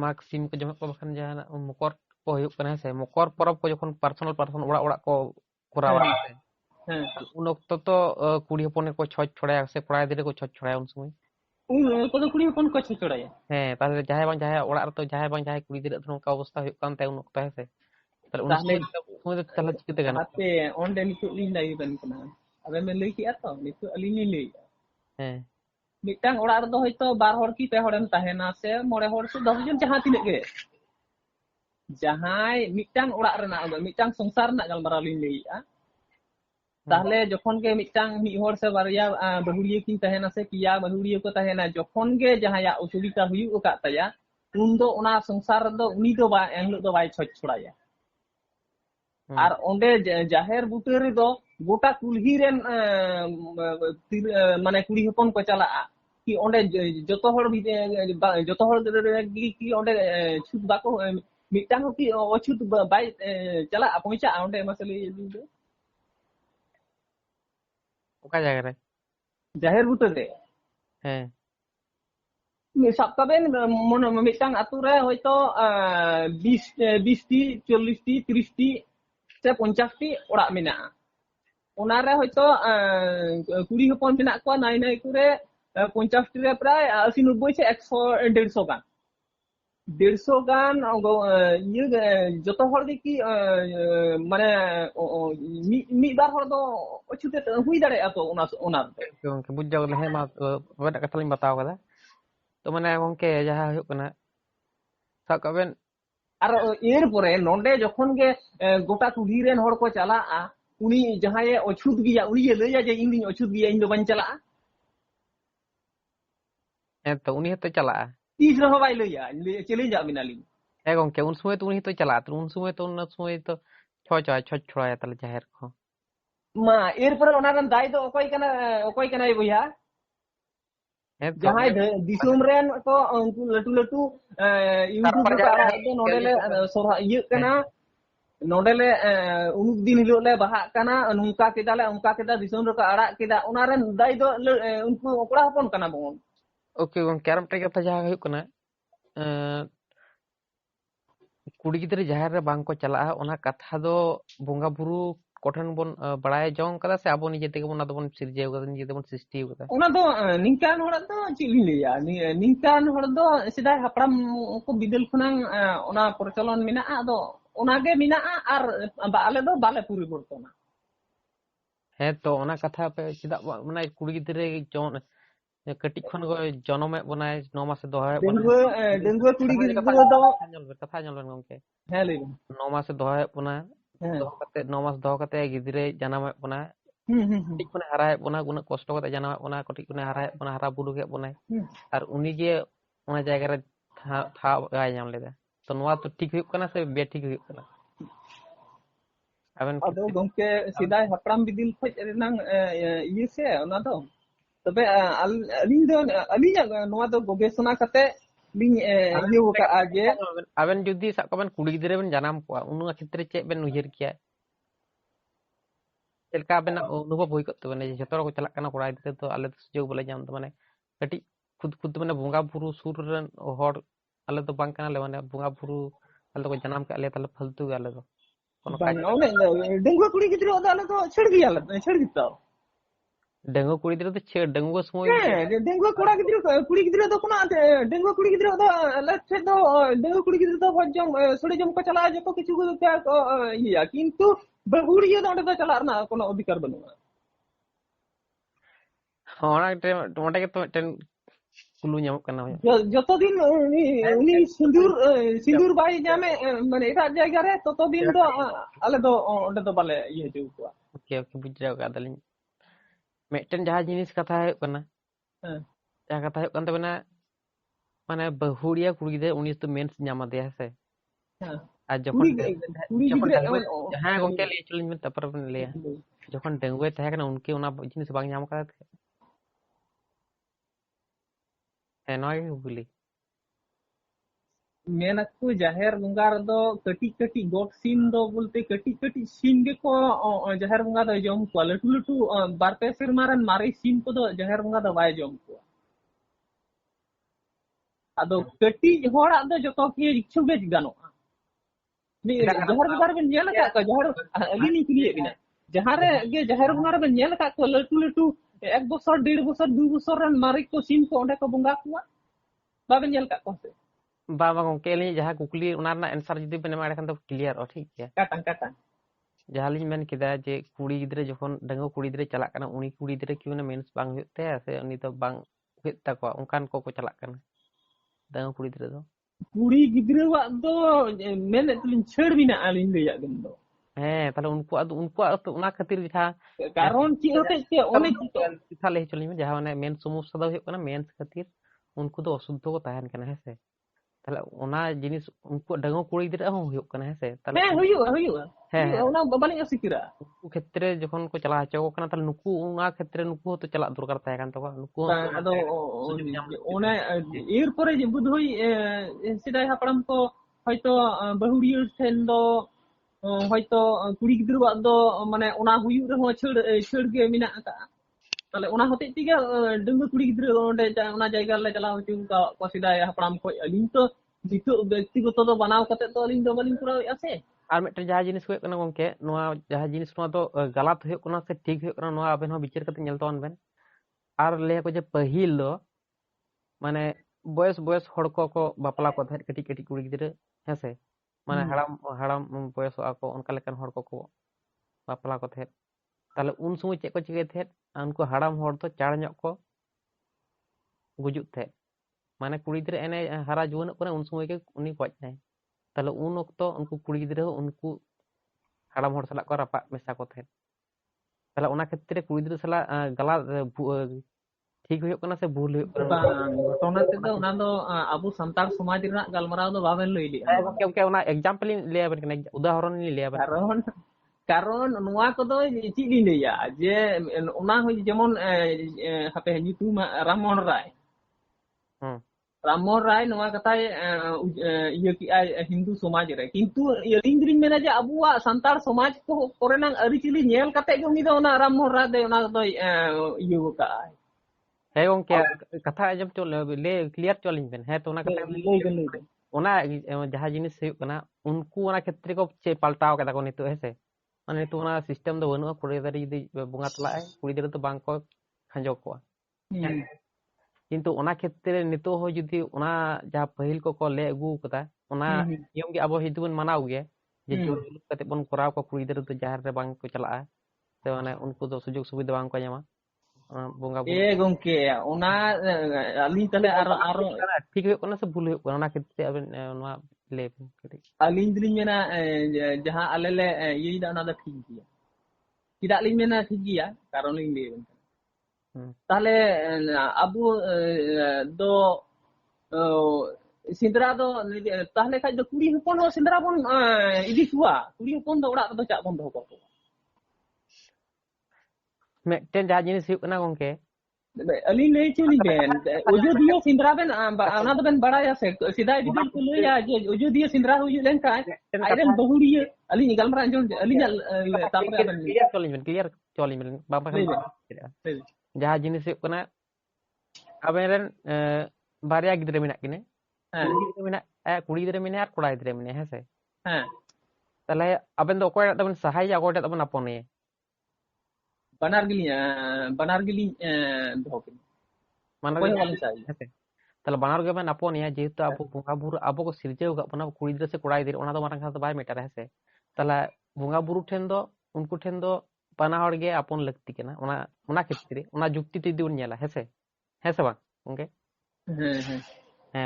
maksim ko jom ko bakan jana mukor ko huyuk kana se mukor porob ko যখন personal orak ko korawa se un okto to kuri hopone ko ছড়ায় se korai dire ko ছড়ায় un somoy ko do kuri hopon ko ছড়ায় তাহলে jahay bang jahay orak re to jahay bang jahay kuri dire nongka obostha huyuk kan te un okto hese tahle chikite gana ate onde nitu lin dai ben kana abe men lei ki ato nitu alini lei mitang orak re do hoyto bar hor ki pe horem tahena se more hor se 10 jon jahan tinek ge jahay mitang orak rena mitang songsar na galmarau lin lei tahle jokhon ge mitang mi hor se barya bahuriya kin tahena se piya bahuriya ko tahena jokhon ge jahaya usubita huyu ka taya undo ona songsar do uni do ba enlo do bai ছড়ায়া R onde jaher butere do gota kulhi ren mane kuri hopon ko chala ki onde joto hor ki onde chut bako mitang ki ochut bai chala poicha onde masale do oka jaga re jaher butere sab kaben mitang ature hoyto 20 ti 40 ti 30 ti se 50 ti orak menaa ona re hoyto kuri hopon menak ko nai kure 50 ti re pray 80 90 se 100 150 gan 150 gan ye joto hor de ki mane mi bar hor do ochute hui dare ato ona gongke bujja gole he ma bada kata lin bataw kada to mane gongke jaha huyuk kana sab kaben আর এর পরে নন্ডে যখন গে গোটা কুড়ি rain হড় কো চালা উনি যাহায়ে অছুত গিয়া উনি লইয়া যে ইন্দিন অছুত গিয়া ইন দো বান চালা তো উনি হতে চালা ᱛᱤᱥ ᱨᱮᱦᱚᱸ ᱵᱟᱭ ᱞᱟᱹᱭᱟ ᱪᱮᱞᱮᱧᱡᱟᱜ ᱵᱮᱱᱟᱞᱤᱧ ᱜᱚᱝᱠᱮ ᱩᱱ সমᱚᱭ ᱛᱚ ᱩᱱᱤ ᱦᱚᱸᱛᱚ ᱪᱟᱞᱟᱜᱼᱟ ᱩᱱ সমᱚᱭ ᱛᱚ ᱪᱷᱚᱪ ᱪᱷᱚᱲᱟᱭᱟ ᱛᱟᱦᱞᱮ ᱡᱟᱦᱮᱨ ᱠᱚ ᱢᱟ ᱮᱨᱯᱚᱨᱮ ᱚᱱᱟ ᱨᱮᱱ দায় ᱫᱚ ᱚᱠᱚᱭ ᱠᱟᱱᱟᱭ ᱵᱚᱭᱦᱟ ᱦᱮᱸᱛᱚ ᱡᱟᱦᱟᱸᱭ ᱫᱤᱥᱚᱢ ᱨᱮᱱ ᱠᱚ ᱩᱱᱠᱩ ᱞᱟᱹᱴᱩ ᱞᱟᱹᱴᱩ ᱤᱭᱩᱴᱩᱵ ᱨᱮᱠᱚ ᱟᱲᱟᱜ ᱫᱚ ᱱᱚᱰᱮ ᱞᱮ ᱥᱚᱨᱦᱟᱭ ᱤᱭᱟᱹᱜ ᱠᱟᱱᱟ ᱱᱚᱰᱮ ᱞᱮ ᱩᱢᱩᱠ ᱫᱤᱱ ᱦᱤᱞᱳᱜ ᱞᱮ ᱵᱟᱦᱟᱜ ᱠᱟᱱᱟ ᱱᱚᱝᱠᱟ ᱠᱮᱫᱟᱞᱮ ᱚᱱᱠᱟ ᱠᱮᱫᱟ ᱫᱤᱥᱚᱢ ᱨᱮᱠᱚ ᱟᱲᱟᱜ ᱠᱮᱫᱟ ᱚᱱᱟ ᱨᱮᱱ ᱫᱟᱭ ᱫᱚ ᱩᱱᱠᱩ ᱠᱚᱲᱟ ᱦᱚᱯᱚᱱ ᱠᱟᱱᱟ ᱵᱚᱱ ओके गंके आर मिट्टे कथा जहाँ हुयुग कना कुड़ी गिद्रे जहार रे बांग को चला ओना कथा दो बोंगा बुरु कोठन बोन बड़ाय जोंग कदा से आबो निजे तेगे बोन आदो बोन सिरजेव कदा निजे बोन सृष्टि कदा ओना दो निंकान हड़ दो चिली लिया निंकान हड़ दो सिदाय हपड़ाम को बिदल खुनांग ओना प्रचलन मेना आदो ओना गे मेना आर बाले दो बाले परिवर्तन है तो ओना कथा पे चिदा माने कुड़ी गिद्रे जोन कटिक खन गो जनमे बनाय 9 मास दोहाय डेंगुआ कुड़ी गिद्रे दो कथा ñol ben गंके हे ले 9 मास दोहाय बना दोह कते 9 मास दोह कते गिद्रे जनामे बना कटिक खने हराय बना गुना कष्ट कते जनामे बना कटिक खने हराय बना हरा बुरु के बना और उनी जे ओना जायगा रे था गाय ñam लेदा तो नोआ तो ठीक हुयुग कना से बे ठीक हुयुग कना आबेन अदो गंके सिदाय हपड़ाम बिदिल खज रेनांग इये से ओना दो तबे अलिंग दो अलिंग नोआ दो गवेषणा कते लिंग इयो का आगे आबेन जुदी सा कबेन कुड़ी गिद्रे बेन जनाम को उनु क्षेत्र चे बेन उयहर किया चलका बेन अनुभव होई कत बेन जतो को चला कना कोड़ा गिद्रे तो आले तो सुजोग बोले जाम तो माने कटी खुद माने बोंगा बुरु सुर रन होड़ आले तो बांग कना ले माने बोंगा बुरु आले तो जनाम के आले तले फालतू गे आले तो डेंगुआ कुड़ी गिद्रे आले तो छेड़ गिता डेंगु कुड़ी गिद्रे तो छेड़ डेंगु समय डेंगुआ कुड़ी गिद्रे तो कोना डेंगुआ कुड़ी गिद्रे दो लच्छे दो डेंगु कुड़ी गिद्रे दो भजम सुड़ी जम को चला जतो किछु को इया किंतु बहुड़िया दो तो चला ना कोनो अधिकार बनुआ ओना टोटे के तो टेन कुलु ñamuk kana যত দিন উনি সিঁদুর বাই জামে মানে এটা জায়গা রে তত দিন তো আলে তো ওটা তো বালে ইয়ে হইছে উকয়া ओके ओके बुझराव का दलिन मेटन जहाँ जिनिस कथा है कना जहाँ कथा है कन तबना माने बहुड़िया कुड़ी गिद्रे उनी तो मेंस ñama दे है आज हाँ गंके ले चलिन में तपर ले जखन डेंगुए तहे कना उनके उना जिनिस बांग ñam का है नॉय बुली मेनकु जाहेर बुंगा दो कटी कटी गोट सीन दो बोलते कटी कटी सीन गे को जाहेर बुंगा दो जम को लटू लटू बारते सिरमारन मारे सीन को दो जाहेर बुंगा दो बाय जम को आदो कटी होड़ा दो जतो के इच्छु गे गानो नि जाहेर बुंगा बन नेल का जाहेर अलिनी कुलिए बिना जहारे गे जाहेर बुंगा बन नेल का को लटू लटू 1 बছর 1.5 বছর 2 বছর रन मारे को सीन को ओंडे को बुंगा कुआ बाबन नेल का को से बाबा गंके ली जहाँ कुकली उना ना आंसर जुदी बने मारे खान तो क्लियर ठीक है काटां जहाँ लिन मेन किदा जे कुड़ी गिद्रे जखन डेंगु कुड़ी गिद्रे चला कना उनी कुड़ी गिद्रे कि उना मेंस बांग हुते से उनी तो बांग हुता को उनकान को चला कना डेंगु कुड़ी गिद्रे दो कुड़ी गिद्रे वा दो मेन तुलिन छेड़ बिना आलिन ले या गन दो हैं ताले उनको तो उना खातिर था कारण की होते के ओने था ले चली में जहाँ मेन समस्या दो हुकना मेंस खातिर उनको तो अशुद्ध को तहन कना है से ताले ओना जिनिस उनको डेंगु कुड़ी गिद्रे हो हुकना है से ताले हुयुआ ओना बानी सिकिरा उनको क्षेत्र जखन को चला हचो कना ताले नुकु उना क्षेत्र नुकु तो चला दरकार ताहे कान तो नुकु आदो ओने एर परे जे बुधई सिदाय हापड़ाम को হয়তো बहुड़िया ठेन दो হয়তো কুড়ি गिद्रा दो माने ओना हुयु रहो छेड़ गे मिना का ताले ओना होते तिगे डेंगु कुड़ी गिद्रा ओंडे ओना जायगा ले चला हचु का कोसिदाय हापड़ाम को अलिन तो नितो व्यक्तिगत तो बनाव कते तो अलिन दो बलिन पुरा आसे आर मेटे जहाँ जिनिस हुए कना गंके नोआ जहाँ जिनिस नोआ तो गलत हुए कना से ठीक हुए कना नोआ आबेन हो विचार कते नेल तोन बेन आर ले को जे पहिल दो माने बयस हड़ को बापला को थे कटी कटी कुड़ी गिद्रा हेसे माने हड़ाम बयस को उनका लेकन हड़ को बापला को थे ताले उन समय चे को चिके थे उनको हड़ाम हड़ तो चाड़ ñok को गुजुत थे माने कुड़ी गिद्रा एने हरा जुवन को उन समय के उनी गज नाय ताले उन वक्त उनको कुड़ी गिद्रा उनको हड़ाम हड़ सला को रापा मेसा को थे ताले उना क्षेत्र कुड़ी गिद्रा सला गला ठीक हुई कना से भूल हुई कना bang घटना तेदो उना दो आबो संतार समाज रना गलमराव दो बाबेन लई लिया ओके ओना एग्जांपल ले आबेन कना उदाहरण ले आबेन karon karon nuwa ko do chit li laya je una ho jemon hape nyutum Ramon Rai Ramon Rai nuwa katai iya ki Hindu समाज रे किंतु इलिंग दिलिंग मेना जे अबुआ संतार समाज को कोरेनांग अरिचिली नेल कते के उनी दो ना राममोहन राय दे उना दो इयो का है ओके कथा जब तो ले क्लियर चलिन बेन है तो उना कथा लई दे उना जहां जिनिस हुई कना उनको उना क्षेत्र को चे पलटाव कदा को नितो हेसे माने तो उना सिस्टम दो बनु कुड़ी दारी यदि बुंगा तला है कुड़ी दारी तो बांग को खंजो को किंतु उना क्षेत्र नितो हो यदि उना जहां पहिल को ले अगू कदा उना नियम के अब हितु बन मनाव गे जे जोर कते बन कराव को कुड़ी दारी तो जहार रे बांग को चला है तो माने उनको तो सुजोग सुविधा बांग को ᱧᱟᱢᱟ बुंगा ए गोंके उना अली तले आरो ठीक हुई कना से भूल हुई कना उना क्षेत्र अबन नवा ले कटी अलिंग दिलिंग मेना जहां आले ले ये दा उना दा ठीक गया tidak लिंग मेना ठीक गया कारण लिंग ले ताले अबु दो सिंदरा दो ताले खाज दो कुड़ी हपन हो सिंदरा बन इदी कुआ कुड़ी हपन दो ओड़ा दो चा बन दो को मेटेन जहां जिनिस हुई कना गोंके अली ले चली बेन उजुदिया सिंदरा बेन उना दो बेन बड़ा या से सीधा डिटेल को ले या जे उजुदिया सिंदरा हुई लेन का आइरन बहुरिया अली निगल मरा जोन अली तापर बेन क्लियर चलिन बेन बाबा जहां जिनिस हुई कना अबेन बारिया गिद्रे मेना किने कुड़ी गिद्रे मेना और कोड़ा गिद्रे मेना हेसे तले अबेन दो कोय तबन सहाय या कोय तबन अपने banar gili dokin मानर कोई वाली चाहिए तले बानर गे बन अपने या जेतु अब बुंगा बुरु अब को सिरजेव ग बना कुड़ी गिद्रे से कोड़ा गिद्रे ओना दो मारन खास बाय मेटर हेसे तले बुंगा बुरु ठेन दो उनको ठेन दो पाना हड़ गे अपन लगती केना ओना क्षेत्र ओना जुक्ति ती दुन नेला हेसे हेसे बा ओके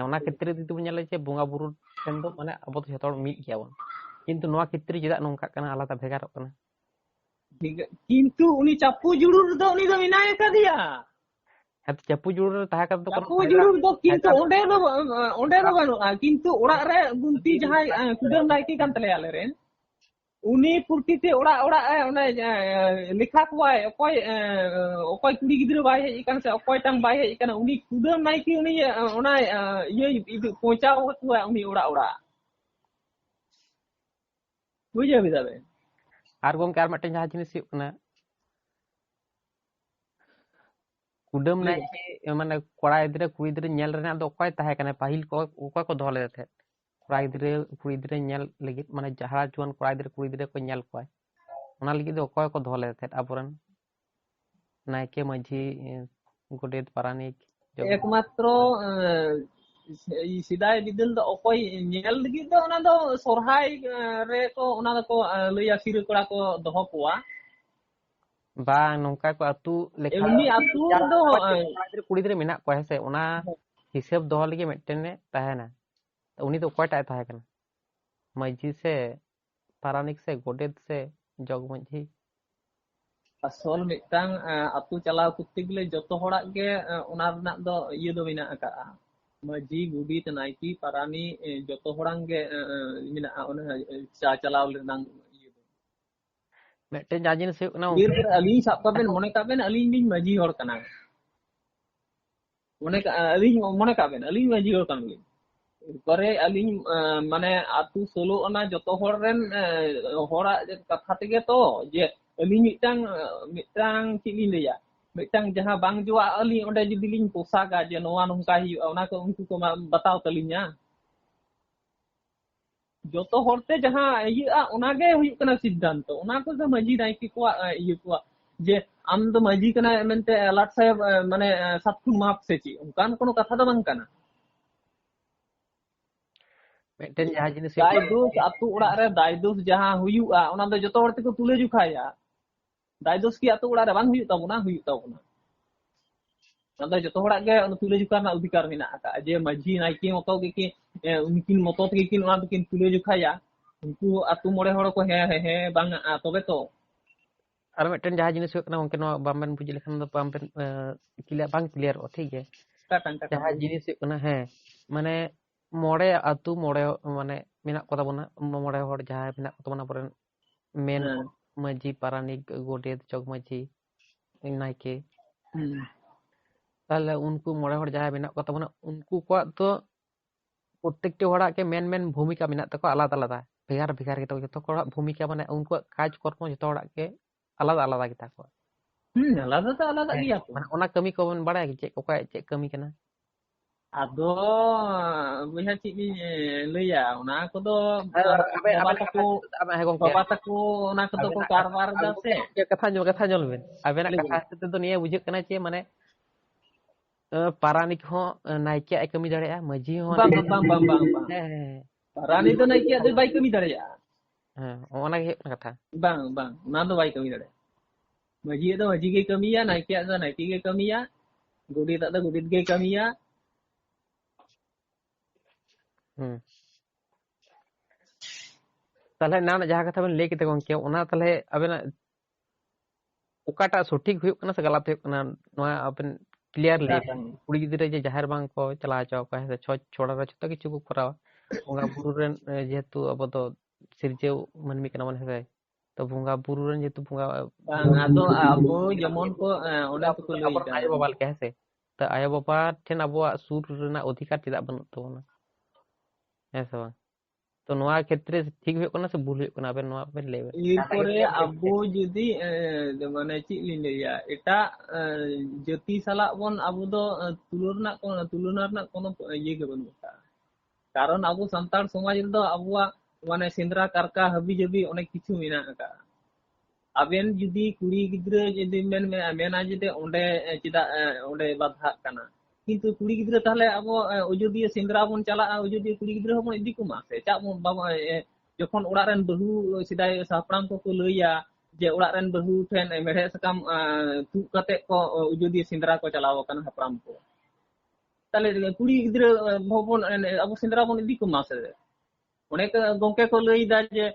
ओना क्षेत्र ती दुन नेला जे बुंगा बुरु ठेन दो माने अब तो जतोड़ मिट गया बन किंतु नोआ क्षेत्र जेदा नोंका कना आलादा भेगार कना किंतु उनी चापू जुड़ुर दो उनी दो मिनाय का दिया है तो चापू जुड़ुर ताहा कर दो चापू जुड़ुर दो किंतु ओंडे दो बानु किंतु ओड़ा रे गुंती जहां कुदम नाइकी कान तले आले रे उनी पुरती ते ओड़ा ओने लिखा कोय ओकोय कुड़ी गिद्रे बाय हे कान से ओकोय टांग बाय हे कान उनी कुदम नाइकी उनी ओना ये पहुंचा हुआ उनी ओड़ा बुझे बिदाबे आर गोंके आर मटे जहां जिनिस हुई कना कुडम नाइके माने कोड़ा गिद्रे कुड़ी गिद्रे नेल रेना दो ओकोय ताहे कना पाहिल को ओकोय को दोले थे कोड़ा गिद्रे कुड़ी गिद्रे नेल लगी माने जहां जुआन कोड़ा गिद्रे कुड़ी गिद्रे को नेल कोय ओना लगी दो ओकोय को दोले थे अबरन नाइके माझी गोडेत पारानिक एकमात्र सिदाय बिदल दो ओकोय नेल लगी दो ओना दो सोरहाय रे को ओना दो को लैया सिर कोड़ा को दोहो कोआ बा नोंका को अतु लेखा एमनी अतु दो कुड़ी गिद्रे मेना को हेसे ओना हिसाब दोहो लगी मेटेने ताहेना तो उनी तो कोय टाय ताहे कना माझी से पारानिक से गोडेत से जग माझी असल मिटांग अतु चलाव कुत्ते गले जतो होड़ा के ओना रना दो ये दो मेना का माझी गुडी नाइकी पारानी जतो होड़ांग के मेना ओना चा चलाव लेनांग ये दो मेटे जाजिन से ना फिर अली साब का बेन मोने का बेन अली निन माझी होड़ कना मोने का अली मोने का बेन अली माझी होड़ कना करे अली माने अतु सोलो ओना जतो होड़ रेन होड़ा कथा तेगे तो जे अली मिटांग चिली लेया मिटांग जहां बांग जुआ अली ओंडे जुदी लिंग पोसागा जे नोवा नोंका ही ओना को उनको को बताओ तलिnya जतो होड़ते जहां इया ओना गे हुई कना सिद्धांत ओना को से माझी नाइकी को इया को जे आम दो माझी कना मेनते लाट साहेब माने सातखुन माप सेची उनकान कोनो कथा दो बांग कना मेटेन जहां जिनिस दायदोस अतु ओड़ा रे दायदोस जहां हुयुआ ओना दो जतो होड़ते को तुले जुखाया दायदोस की अतु ओड़ा रे बांग हुयु ताबुना नंदा जतो होड़ा गे तुले जुकार ना अधिकार मेना का जे माझी नाइकी मतो के कि उनकिन मतो के किन ओना किन तुले जुखाया उनको अतु मोड़े होड़ को हे बांग तबे तो ᱟᱨ ᱢᱤᱫᱴᱮᱱ ᱡᱟᱦᱟᱸ ᱡᱤᱱᱤᱥ ᱦᱩᱭᱩᱜ ᱠᱟᱱᱟ ᱜᱚᱝᱠᱮ ᱱᱚᱣᱟ ᱵᱟᱝᱵᱮᱱ ᱵᱩᱡᱽ ᱞᱮᱠᱷᱟᱱ ᱫᱚ ᱵᱟᱝᱵᱮᱱ ᱵᱟᱝ ᱠᱞᱤᱭᱟᱨᱚᱜᱼᱟ ᱴᱷᱤक ᱜᱮᱭᱟ ᱡᱟᱦᱟᱸ ᱡᱤᱱᱤस ᱦᱩᱭᱩᱜ ᱠᱟᱱᱟ ᱦᱮᱸ ᱢᱟᱱᱮ ᱢᱚᱬᱮ ᱟᱹᱛᱩ ᱢᱚᱬᱮ ᱢᱟᱱᱮ ᱢᱮᱱᱟᱜ ᱠᱚ ᱛᱟᱵᱚᱱᱟ ᱢᱚᱬᱮ ᱦᱚᱲ ᱡᱟᱦᱟᱸᱭ ᱢᱮᱱᱟᱜ ᱠᱚ ᱛᱟᱵᱚᱱᱟ ᱟᱵᱚᱨᱮᱱ ᱢᱮᱱ ᱢᱟᱺᱡᱷᱤ ᱯᱟᱨᱟᱱᱤᱠ ᱜᱚᱰᱮᱛ ᱡᱚᱜᱽ ᱢᱟᱺᱡᱷᱤ नायके তাহলে उनको मोड़े हड़ जहाँ मेना को तबना उनको को तो प्रत्येकटी हड़ा के मेन भूमिका मेना तको आलादा आलादा भेगार भेगार के तो जतो हड़ा भूमिका माने उनको काज कर्म जतो हड़ा के आलादा आलादा गिता को आलादा तो आलादा गिया को माने ओना कमी को बन बाड़ाय चे ओका चे कमी कना आदो बुझा ची लैया ओना को दो बाबा तको ओना को तो कारबार दा से कथा जोल बेन अबेना कथा से तो निये बुझे कना चे माने पारानिक हो नायके आई कमी दाड़े मजी हो बang पारानिक तो नायके दो बाई कमी दाड़े ओना गे कथा bang ना दो बाई कमी दाड़े मजी तो मजी के कमिया नायके तो नायके के कमिया गुडित तो गुडित के कमिया ताले ना जहाँ कथा बन ले किते गंके ओना ताले अबेना ओकाटा सठिक हुयुक कना से गलत हुयुक कना नोआ अपन क्लियर ले कुड़ी गिदरे जे जाहिर बांग को चला जाओ का है छोड़ा रे जतो किछु को करावा बोंगा बुरु रेन जेहेतु अब तो सिरजेव मनमी कना मन है तो बोंगा बुरु रेन जेहेतु बोंगा आदो अबो जेमन को ओना को लई दा आयो बाबा के है तो आयो बाबा ठेन अबो सुर रेना अधिकार चेदा बन तबना है सब तो नोआ क्षेत्र ठीक हुयुक कना से भूल हुयुक कना अबे नोआ बे लेबे एरपरे अबो जदी माने ची लिया एटा जति साला बन अबो दो तुलना कोनो ये के बनुका कारण अबो संतार समाज दो अबुआ माने सेंद्रा कारका हबी जबी अनेक किछु मेना का अबेन जदी कुड़ी गिद्रे जदी मेना जदे ओंडे चिदा ओंडे बाधा कना किंतु कुड़ी गिद्रे ताहले अबो अयोध्या सेंद्रा बन चला अयोध्या कुड़ी गिद्रे हबन इदी कुमा से चा बाबा जखन ओड़ा रेन बहु सिदाय सापड़ाम को लैया जे ओड़ा रेन बहु ठेन मेढ़े सकाम तु कते को अयोध्या सेंद्रा को चलाव कना हपड़ाम को ताले कुड़ी गिद्रे भवन अब सेंद्रा बन इदी कुमा से अनेक गोंके को लैदा जे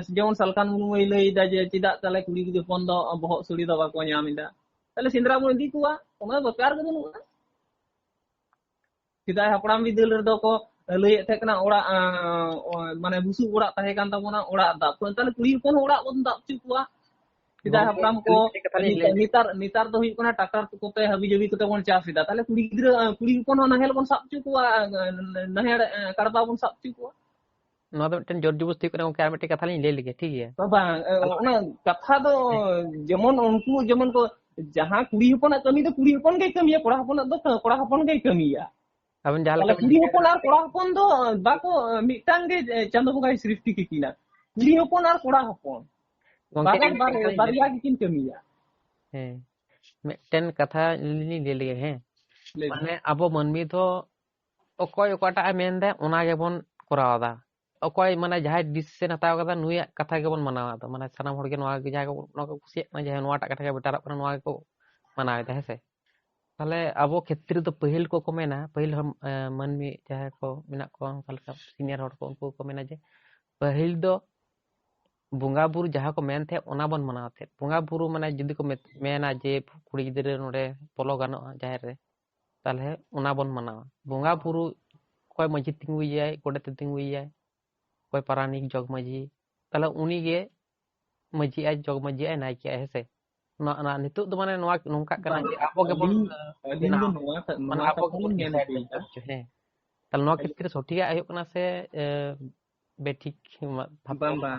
जेमन सालकान मुनुई लैदा जे चिदा ताले कुड़ी गिद्रे पन दो बहक सुड़ी दो बाको ᱧᱟᱢᱤदा ताले सेंद्रा बन इदी कुआ ओना बकार के बनुआ सिदाय हपड़ाम बिदल रे को लैए थे कना ओड़ा माने बुसु ओड़ा ताहे कान तबोना ओड़ा दाब तो ताले कुड़ी हपन ओड़ा बन दाब ची कुआ सिदाय हपड़ाम को नितार दो हुई कना ट्रैक्टर कोते हबी जबी कोते बन चास सिदा ताले कुड़ी गिद्रे कुड़ी हपन नाहेल बन साब ची कुआ नाहेड़ कड़बा बन साब ची कुआ नोआ दो मिटन जोर जुबुस्ती कना ओके मिटन कथा लिन ले लिगे ठीक है बाबा ओना कथा दो जेमन उनको जेमन को जहां कुड़ी हपन कमी तो कुड़ी हपन के कमिया कोड़ा हपन दो कोड़ा हपन के कमिया अबन जहां कुड़ी हपन और कोड़ा हपन दो बाको मिटांग के चांदो बगाई सृष्टि की किना कुड़ी हपन और कोड़ा हपन बागान बारिया की किन कमिया हैं मिटन कथा लिनी ले लिगे हैं माने अबो मनमी तो ओकोय ओकाटा मेन दे ओना गेबन करावदा ओकोय माने जहां डिसीजन हताव कदा नुया कथा गेबन मनावा तो माने सनाम होड़ के नोआ के जहां को कुसिया ना जहां नोआ टा कथा के बेटार पर नोआ को मनावे है से ताले अब क्षेत्र तो पहिल को मेना पहिल हम मनमी चाहे को मेना को सीनियर हड़ को उनको को मेना जे पहिल दो बुंगा बुरु जहाँ को मेन थे ओना बन मनाव थे बुंगा बुरु माने जदी को मेना जे कुड़ी गिदरे नोडे पोलो गानो जाहिर रे ताले ओना बन मनाव बुंगा बुरु कोई मजी तिंगुई जाय गोडे तिंगुई जाय कोई पारानिक जग मजी ताले उनी गे मजी आज जग मजी आई नायके है से ना नितु दो माने नोआ नोंका कना आपो के बोल दिन दो नोआ आपो के बोल मेन है तल नोआ कितरे सठिया आयो कना से बेठिक बाबा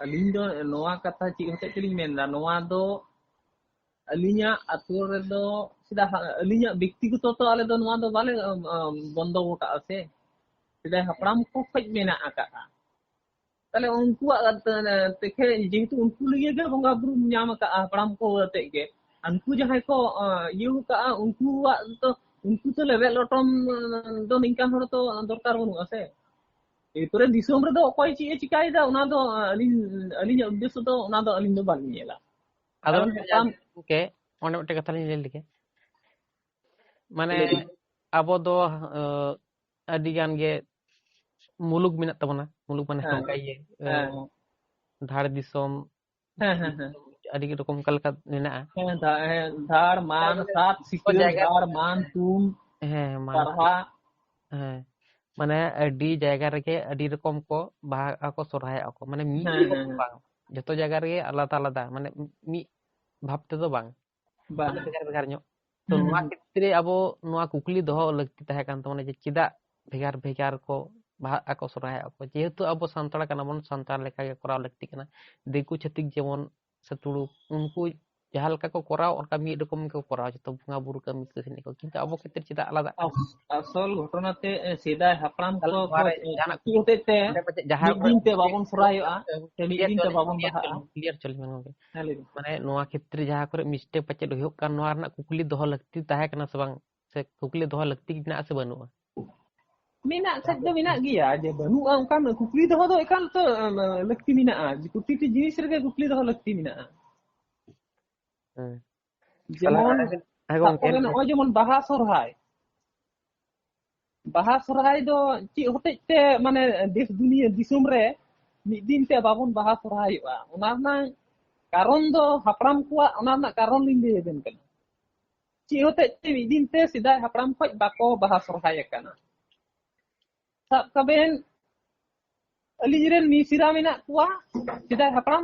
अलिन दो नोआ कथा ची होते कलिन मेनदा नोआ दो अलिnya atur redo sudah अलिnya व्यक्तिगत तो आले दो नोआ दो बाले बंदो का से sudah हपड़ाम को खज मेना आका ताले उनको तेखे जेहेतु उनको लिए गे बंगा बुरु ᱧᱟᱢ का हपड़ाम को ते गे उनको जहां को ये का उनको तो लेवल लटम दो निका हड़ तो दरकार बनु आसे एतरे दिसोम रे दो अकोय ची चिकाय दा उना दो अलिन उद्देश्य तो उना दो अलिन दो बालिन नेला अदो के ओने मिटे कथा लिन ले लिगे माने अबो दो अडी गान गे मुलुग मिना तबना मुलुग माने नोंका ये धाड़ दिसोम ᱟᱹᱰᱤ ᱨᱚᱠᱚᱢ ᱚᱱᱠᱟ ᱢᱮᱱᱟᱜᱼᱟ ᱫᱷᱟᱲ মান সাত সিকিউর জায়গা ধাড় মান তুন হ্যাঁ মান পারহা হ্যাঁ মানে ᱟᱹᱰᱤ ᱡᱟᱭᱜᱟ ᱨᱮᱜᱮ ᱟᱹᱰᱤ ᱨᱚᱠᱚᱢ ᱠᱚ ᱵᱟᱦᱟᱜᱼᱟ ᱠᱚ ᱥᱚᱨᱦᱟᱭᱚᱜᱼᱟ ᱠᱚ ᱢᱟᱱᱮ ᱢᱤᱫ ᱨᱚᱠᱚᱢ ᱵᱟᱝ ᱡᱚᱛᱚ ᱡᱟᱭᱜᱟ ᱨᱮᱜᱮ ᱟᱞᱟᱫᱟ ᱟᱞᱟᱫᱟ ᱢᱟᱱᱮ ᱢᱤᱫ ᱵᱷᱟᱵ ᱛᱮᱫᱚ ᱵᱟᱝ ᱢᱟᱱᱮ ᱵᱷᱮᱜᱟᱨ ᱵᱷᱮᱜᱟᱨ ᱧᱚᱜ ᱛᱚ ᱱᱚᱣᱟ ᱠᱷᱮᱛᱨᱮ ᱟᱵᱚ ᱱᱚᱣᱟ ᱠᱩᱠᱞᱤ ᱫᱚᱦᱚ ᱞᱟᱹᱠᱛᱤ ᱛᱟᱦᱮᱸ ᱠᱟᱱ ᱛᱟᱵᱚᱱᱟ ᱡᱮ ᱪᱮᱫᱟᱜ ᱵᱷᱮᱜᱟᱨ ᱵᱷᱮᱜᱟর ᱠᱚ ᱵᱟᱦᱟᱜᱼᱟ ᱠᱚ ᱥᱚᱨᱦᱟᱭᱚᱜᱼᱟ ᱠᱚ ᱡᱮᱦᱮᱛᱩ ᱟᱵᱚ ᱥᱟᱱᱛᱟᱲ ᱠᱟᱱᱟ ᱵᱚᱱ ᱥᱟᱱᱛᱟᱲ ᱞᱮᱠᱟᱜᱮ ᱠᱚᱨᱟᱣ ᱞᱟᱹᱠᱛᱤ ᱠᱟᱱᱟ ᱫᱤᱠᱩ ᱪᱷᱟᱹᱛᱤᱠ ᱡᱮᱢᱚᱱ ᱥᱮ ᱛᱩᱲᱩᱠ ᱩᱱᱠᱩ ᱡᱟᱦᱟᱸ ᱞᱮᱠᱟ ᱠᱚ ᱠᱚᱨᱟᱣ ᱚᱱᱠᱟ ᱢᱤᱫ ᱨᱚᱠᱚᱢ ᱜᱮᱠᱚ ᱠᱚᱨᱟᱣ ᱡᱚᱛᱚ ᱵᱚᱸᱜᱟ ᱵᱩᱨᱩ ᱠᱟᱹᱢᱤ ᱠᱟᱹᱥᱱᱤ ᱠᱚ ᱠᱤᱱᱛᱩ ᱟᱵᱚ ᱠᱷᱮᱛᱨᱮ ᱪᱮᱫᱟᱜ ᱟᱞᱟᱫᱟᱜ ᱠᱟᱱᱟ আসল ঘটনাতে সেদাই হাপড়াম তাহলে কো ᱱᱚᱣᱟ ᱨᱮ ᱡᱟᱦᱟᱱᱟᱜ কি হতেতে ᱚᱸᱰᱮ ᱯᱟᱪᱮᱫ ᱡᱟᱦᱟᱸ ᱢᱤᱫ ᱠᱚᱨᱮ ᱫᱤᱱ তে বাবন সরাইᱚᱜᱼᱟ ᱥᱮ ᱢᱤᱫ ᱫᱤᱱ তে বাবন বাহাᱜᱼᱟ ᱠᱞᱤᱭᱟᱨ ᱪᱚᱞᱤ ᱢᱮ ᱜᱚᱝᱠᱮ ᱦᱮᱸ ᱞᱟᱹᱭ ᱵᱤᱱ ᱢᱟᱱᱮ ᱱᱚᱣᱟ ᱠᱷᱮᱛᱨᱮ ᱡᱟᱦᱟᱸ ᱠᱚᱨᱮ ᱢᱤᱥᱴᱮᱠ ᱯᱟᱪᱮᱫ ᱦᱩᱭᱩᱜ ᱠᱟᱱ ᱱᱚᱣᱟ ᱨᱮᱱᱟᱜ ᱠᱩᱠᱞᱤ ᱫᱚᱦᱚ ᱞᱟᱹᱠᱛᱤ ᱛᱟᱦᱮᱸ ᱠᱟᱱᱟ ᱥᱮ ᱵᱟᱝ ᱥᱮ ᱠᱩᱠᱞᱤ ᱫᱚᱦᱚ ᱞᱟᱹᱠᱛᱤ ᱢᱮᱱᱟᱜᱼᱟ ᱥᱮ ᱵᱟᱹᱱᱩᱜᱼᱟ ᱢᱮᱱᱟᱜ ᱠᱷᱟᱡ ᱫᱚ ᱢᱮᱱᱟᱜ ᱜᱮᱭᱟ ᱡᱮ ᱵᱟᱹᱱᱩᱜᱼᱟ ᱚᱱᱠᱟᱱ ᱠᱩᱠᱞᱤ ᱫᱚᱦᱚ ᱫᱚ ᱮᱠᱟᱞ ᱛᱚ ᱞᱟᱹᱠᱛᱤ ᱢᱮᱱᱟᱜᱼᱟ ᱯᱨᱚᱛᱤᱴᱤ ᱡᱤᱱᱤᱥ ᱨᱮᱜᱮ ᱠᱩᱠᱞᱤ ᱫᱚᱦᱚ ᱞᱟᱹᱠᱛᱤ ᱢᱮᱱᱟᱜᱼᱟ ᱦᱮᱸ ᱛᱟᱦᱞᱮ ᱡᱮᱢᱚᱱ ᱦᱮᱸ ᱥᱟᱵ ᱜᱚᱝᱠᱮ ᱠᱚᱵᱮᱱ ᱱᱚᱜᱼᱚᱭ ᱡᱮᱢᱚᱱ ᱵᱟᱦᱟ ᱥᱚᱨᱦᱟᱭ ᱫᱚ ᱪᱮᱫ ᱦᱚᱛᱮᱡ te মানে দেশ দুনিয়া দিশম রে mid din te babon baha sorhayu'a ona rᱮᱱᱟᱜ কারণ do hapram kuwa ona rᱮᱱᱟᱜ কারণ লিñ ᱞᱟᱹᱭ ᱟᱵᱮᱱ ᱠᱟᱱᱟ ᱪᱮᱫ ᱦᱚᱛᱮᱡ te mid din te ᱥᱮᱫᱟᱭ hapram ᱠᱷᱚᱡ bako baha sorhay ᱟᱠᱟᱱᱟ ᱥᱟᱵ ᱠᱟᱵᱮᱱ ᱟᱹᱞᱤᱧ ᱨᱮᱱ ᱢᱤᱥᱨᱟ ᱢᱮᱱᱟᱜ ᱠᱚᱣᱟ ᱥᱮᱫᱟᱭ ᱦᱟᱯᱲᱟᱢ